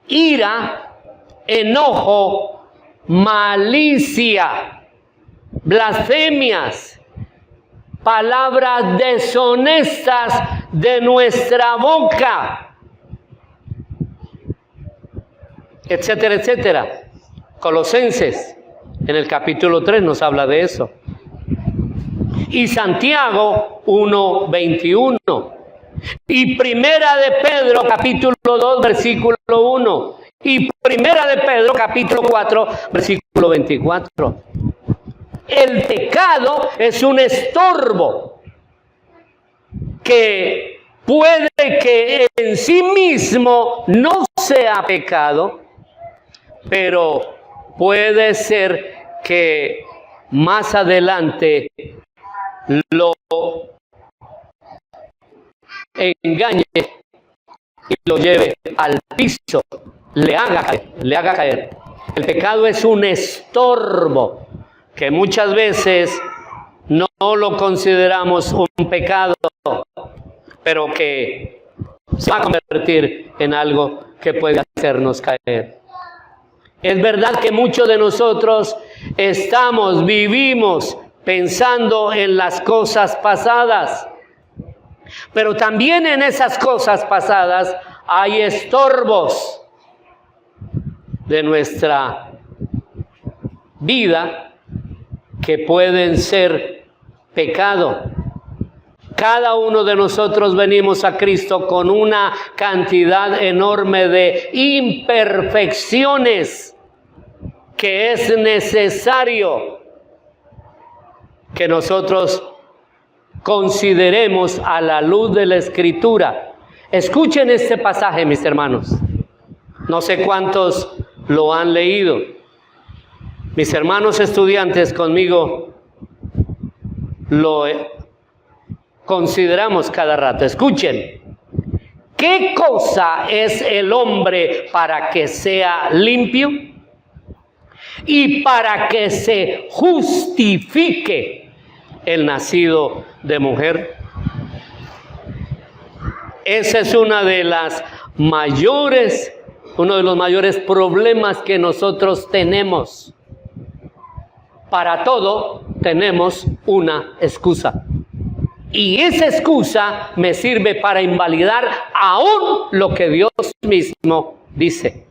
A: ira, enojo, malicia, blasfemias, palabras deshonestas de nuestra boca, etcétera, etcétera. Colosenses, en el capítulo 3, nos habla de eso. Y Santiago 1:21. Y Primera de Pedro, capítulo 2, versículo 1. Y Primera de Pedro, capítulo 4, versículo 24. El pecado es un estorbo que puede que en sí mismo no sea pecado, pero puede ser que más adelante lo engañe y lo lleve al piso, le haga caer. El pecado es un estorbo que muchas veces no lo consideramos un pecado, pero que se va a convertir en algo que puede hacernos caer. Es verdad que muchos de nosotros vivimos pensando en las cosas pasadas, pero también en esas cosas pasadas hay estorbos de nuestra vida que pueden ser pecado. Cada uno de nosotros venimos a Cristo con una cantidad enorme de imperfecciones que es necesario que nosotros consideremos a la luz de la Escritura. Escuchen este pasaje, mis hermanos. No sé cuántos lo han leído. Mis hermanos estudiantes conmigo lo consideramos cada rato. Escuchen. ¿Qué cosa es el hombre para que sea limpio? Y para que se justifique el nacido de mujer. Ese es uno de los mayores problemas que nosotros tenemos. Para todo tenemos una excusa. Y esa excusa me sirve para invalidar aún lo que Dios mismo dice.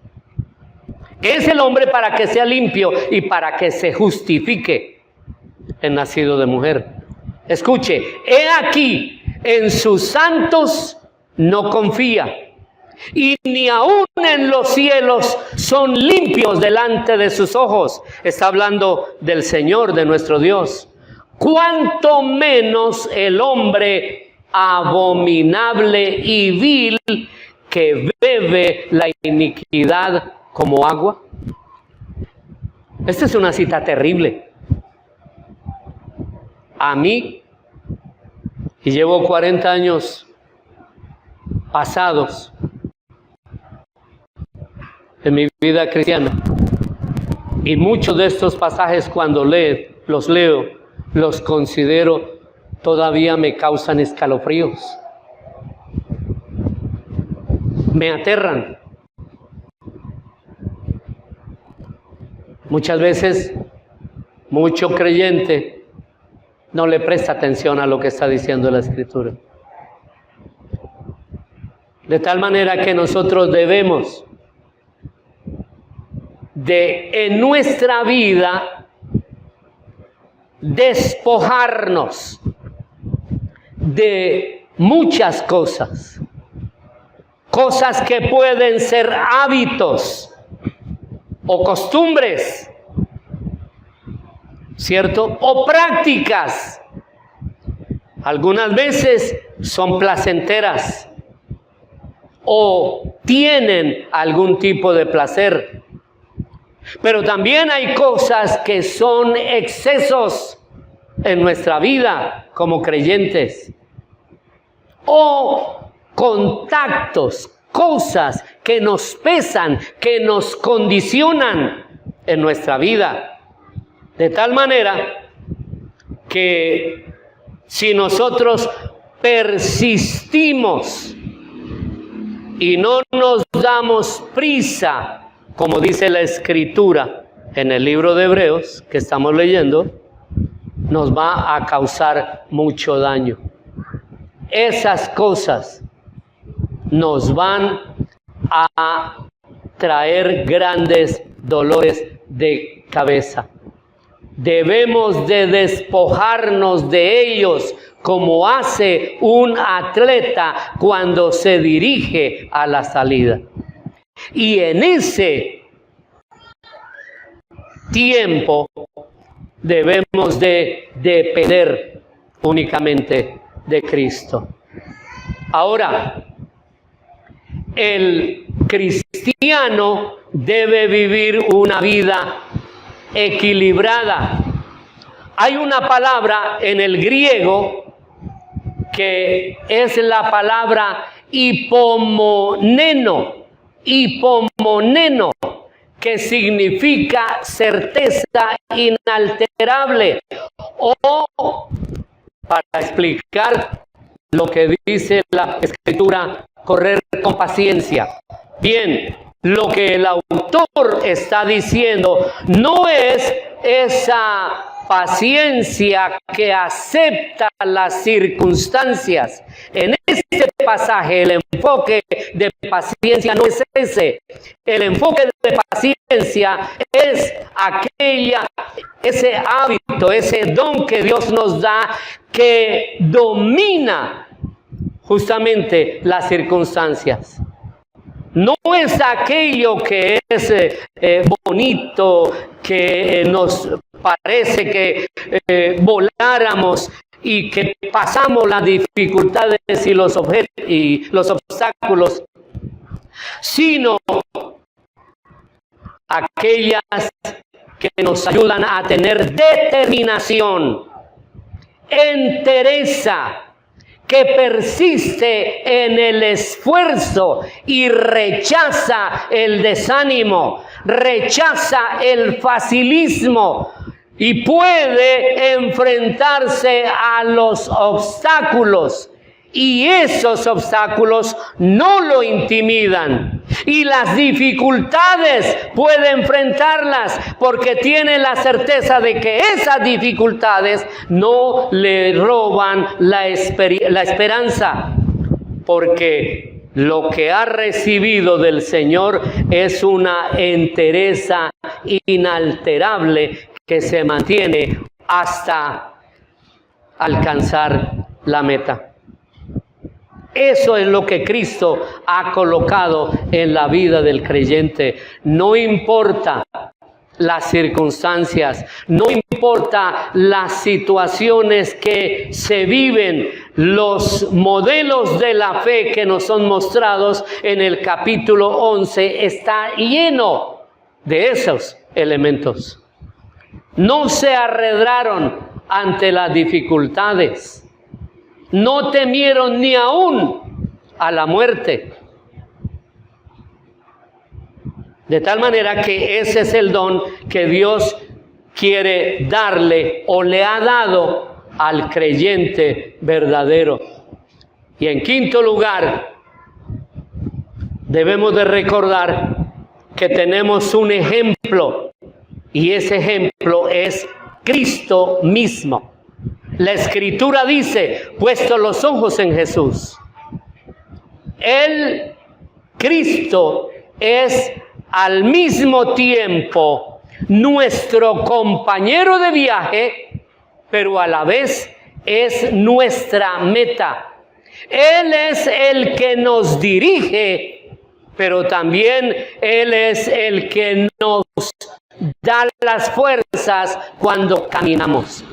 A: Es el hombre para que sea limpio y para que se justifique el nacido de mujer. Escuche, he aquí, en sus santos no confía, y ni aún en los cielos son limpios delante de sus ojos. Está hablando del Señor, de nuestro Dios. Cuanto menos el hombre abominable y vil que bebe la iniquidad como agua. Esta es una cita terrible. A mí, y llevo 40 años pasados en mi vida cristiana, y muchos de estos pasajes cuando los leo, los considero, todavía me causan escalofríos, me aterran. Muchas veces, mucho creyente no le presta atención a lo que está diciendo la Escritura. De tal manera que nosotros debemos en nuestra vida, despojarnos de muchas cosas. Cosas que pueden ser hábitos o costumbres, ¿cierto? O prácticas. Algunas veces son placenteras o tienen algún tipo de placer. Pero también hay cosas que son excesos en nuestra vida como creyentes. O contactos, cosas que nos pesan, que nos condicionan en nuestra vida. De tal manera que si nosotros persistimos y no nos damos prisa, como dice la Escritura en el libro de Hebreos que estamos leyendo, nos va a causar mucho daño. Esas cosas nos van a traer grandes dolores de cabeza. Debemos de despojarnos de ellos como hace un atleta cuando se dirige a la salida. Y en ese tiempo debemos de depender únicamente de Cristo. Ahora, el cristiano debe vivir una vida equilibrada. Hay una palabra en el griego que es la palabra hipomoneno, que significa certeza inalterable, o para explicar lo que dice la Escritura, correr con paciencia. Bien, lo que el autor está diciendo no es esa paciencia que acepta las circunstancias. En este pasaje el enfoque de paciencia no es ese. El enfoque de paciencia es ese hábito, ese don que Dios nos da, que domina justamente las circunstancias. No es aquello que es bonito, que nos parece que voláramos y que pasamos las dificultades y los obstáculos, sino aquellas que nos ayudan a tener determinación, entereza, que persiste en el esfuerzo y rechaza el desánimo, rechaza el facilismo y puede enfrentarse a los obstáculos. Y esos obstáculos no lo intimidan, Y las dificultades puede enfrentarlas porque tiene la certeza de que esas dificultades no le roban la esperanza. Porque lo que ha recibido del Señor es una entereza inalterable que se mantiene hasta alcanzar la meta. Eso es lo que Cristo ha colocado en la vida del creyente. No importa las circunstancias, no importa las situaciones que se viven, los modelos de la fe que nos son mostrados en el capítulo 11 está lleno de esos elementos. No se arredraron ante las dificultades. No temieron ni aún a la muerte. De tal manera que ese es el don que Dios quiere darle o le ha dado al creyente verdadero. Y en quinto lugar, debemos de recordar que tenemos un ejemplo, y ese ejemplo es Cristo mismo. La Escritura dice, puesto los ojos en Jesús. El Cristo es al mismo tiempo nuestro compañero de viaje, pero a la vez es nuestra meta. Él es el que nos dirige, pero también Él es el que nos da las fuerzas cuando caminamos.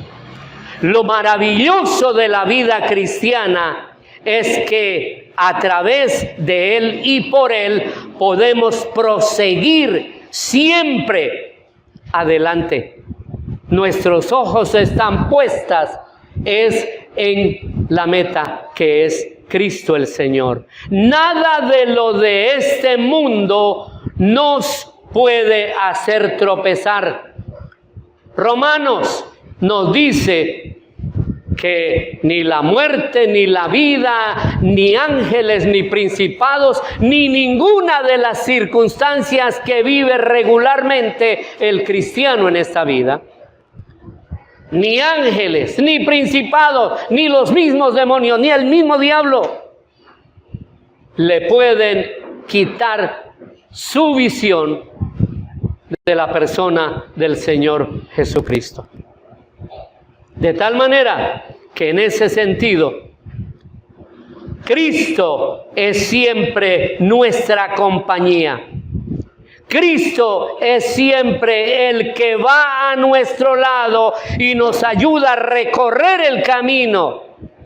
A: Lo maravilloso de la vida cristiana es que a través de Él y por Él podemos proseguir siempre adelante. Nuestros ojos están puestas en la meta que es Cristo el Señor. Nada de lo de este mundo nos puede hacer tropezar. Romanos nos dice que ni la muerte, ni la vida, ni ángeles, ni principados, ni ninguna de las circunstancias que vive regularmente el cristiano en esta vida, ni ángeles, ni principados, ni los mismos demonios, ni el mismo diablo, le pueden quitar su visión de la persona del Señor Jesucristo. De tal manera que en ese sentido, Cristo es siempre nuestra compañía. Cristo es siempre el que va a nuestro lado y nos ayuda a recorrer el camino.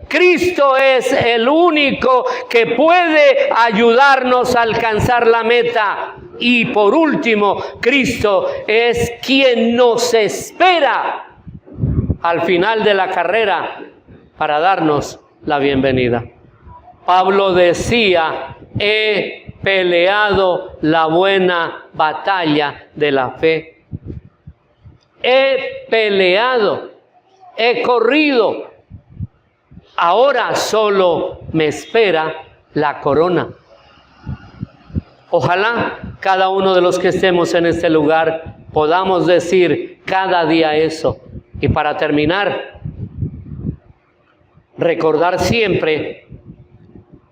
A: Cristo es el único que puede ayudarnos a alcanzar la meta. Y por último, Cristo es quien nos espera al final de la carrera para darnos la bienvenida. Pablo decía, he peleado la buena batalla de la fe. He peleado, he corrido. Ahora solo me espera la corona. Ojalá cada uno de los que estemos en este lugar podamos decir cada día eso. Y para terminar, recordar siempre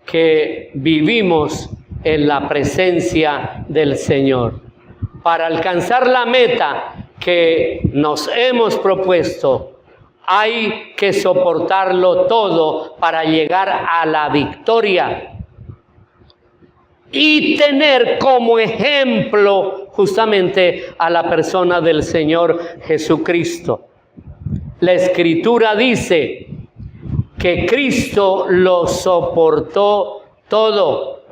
A: que vivimos en la presencia del Señor. Para alcanzar la meta que nos hemos propuesto, hay que soportarlo todo para llegar a la victoria. Y tener como ejemplo justamente a la persona del Señor Jesucristo. La Escritura dice que Cristo lo soportó todo.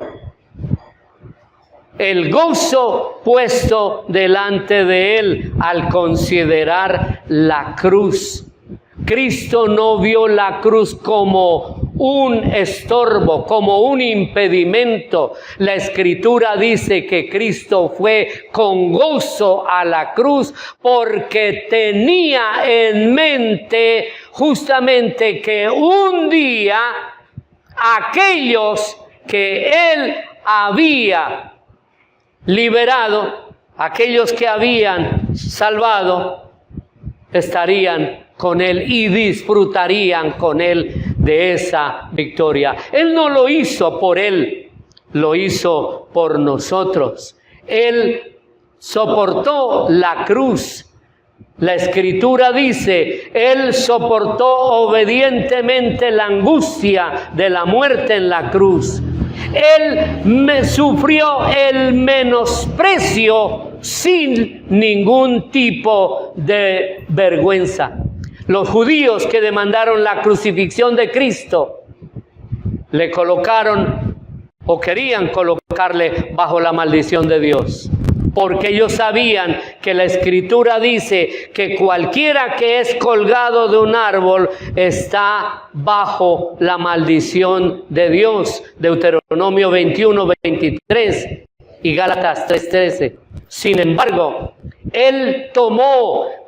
A: El gozo puesto delante de Él al considerar la cruz. Cristo no vio la cruz como un estorbo, como un impedimento. La Escritura dice que Cristo fue con gozo a la cruz porque tenía en mente justamente que un día aquellos que Él había liberado, aquellos que habían salvado estarían con Él y disfrutarían con Él de esa victoria. Él no lo hizo por Él, lo hizo por nosotros. Él soportó la cruz. La Escritura dice, Él soportó obedientemente la angustia de la muerte en la cruz. Él sufrió el menosprecio sin ningún tipo de vergüenza. Los judíos que demandaron la crucifixión de Cristo le colocaron o querían colocarle bajo la maldición de Dios, porque ellos sabían que la Escritura dice que cualquiera que es colgado de un árbol está bajo la maldición de Dios. Deuteronomio 21, 23 y Gálatas 3:13. Sin embargo,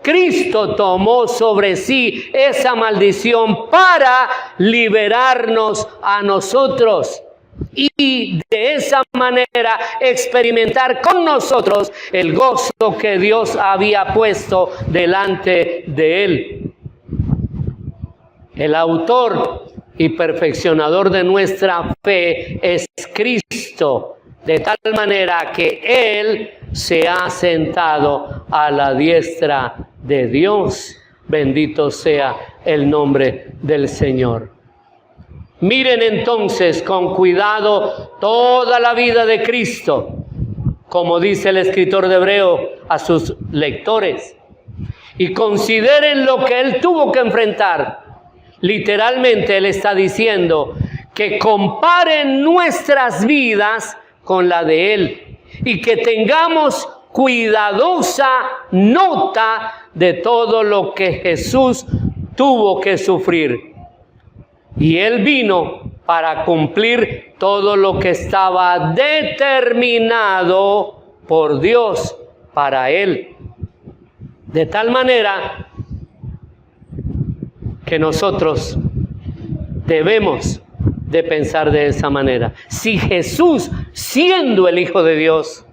A: Cristo tomó sobre sí esa maldición para liberarnos a nosotros. Y de esa manera experimentar con nosotros el gozo que Dios había puesto delante de Él. El autor y perfeccionador de nuestra fe es Cristo, de tal manera que Él se ha sentado a la diestra de Dios. Bendito sea el nombre del Señor. Miren entonces con cuidado toda la vida de Cristo, como dice el escritor de Hebreo a sus lectores, y consideren lo que Él tuvo que enfrentar. Literalmente Él está diciendo que comparen nuestras vidas con la de Él y que tengamos cuidadosa nota de todo lo que Jesús tuvo que sufrir. Y Él vino para cumplir todo lo que estaba determinado por Dios para Él. De tal manera que nosotros debemos de pensar de esa manera. Si Jesús, siendo el Hijo de Dios,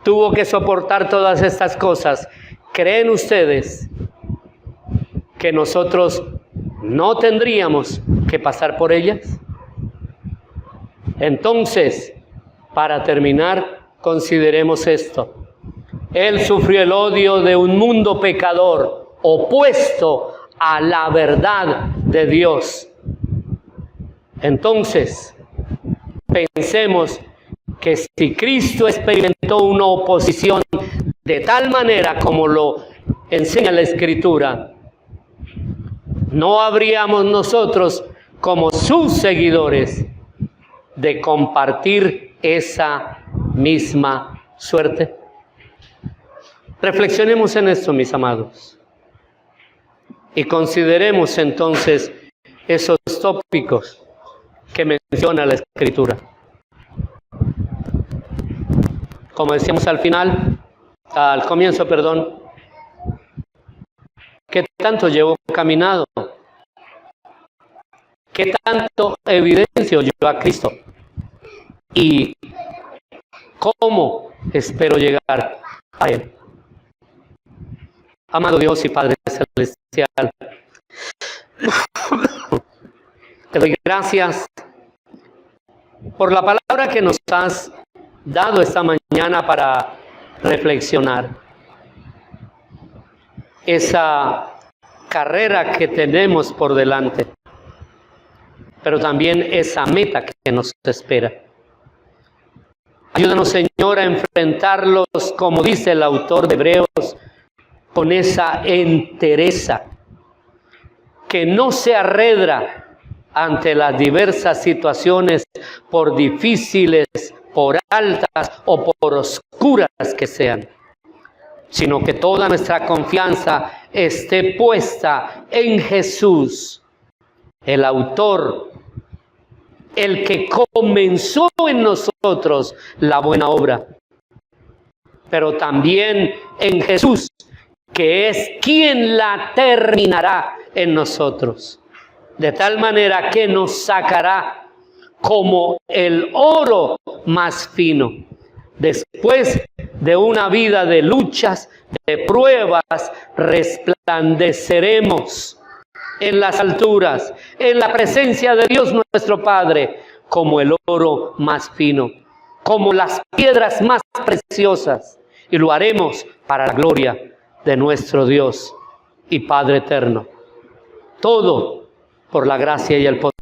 A: tuvo que soportar todas estas cosas, ¿creen ustedes que nosotros no tendríamos que pasar por ellas? Entonces, para terminar, consideremos esto. Él sufrió el odio de un mundo pecador, opuesto a la verdad de Dios. Entonces, pensemos que si Cristo experimentó una oposición de tal manera como lo enseña la Escritura, ¿no habríamos nosotros, como sus seguidores, de compartir esa misma suerte? Reflexionemos en esto, mis amados, y consideremos entonces esos tópicos que menciona la Escritura. Como decíamos al comienzo, ¿qué tanto llevo caminado? ¿Qué tanto evidencio yo a Cristo? ¿Y cómo espero llegar a Él? Amado Dios y Padre Celestial, te doy gracias por la palabra que nos has dado esta mañana para reflexionar. Esa carrera que tenemos por delante, pero también esa meta que nos espera. Ayúdanos, Señor, a enfrentarlos, como dice el autor de Hebreos, con esa entereza, que no se arredra ante las diversas situaciones, por difíciles, por altas o por oscuras que sean, sino que toda nuestra confianza esté puesta en Jesús, el autor, el que comenzó en nosotros la buena obra, pero también en Jesús, que es quien la terminará en nosotros, de tal manera que nos sacará como el oro más fino, después de una vida de luchas, de pruebas, resplandeceremos en las alturas, en la presencia de Dios nuestro Padre, como el oro más fino, como las piedras más preciosas, y lo haremos para la gloria de nuestro Dios y Padre eterno. Todo por la gracia y el poder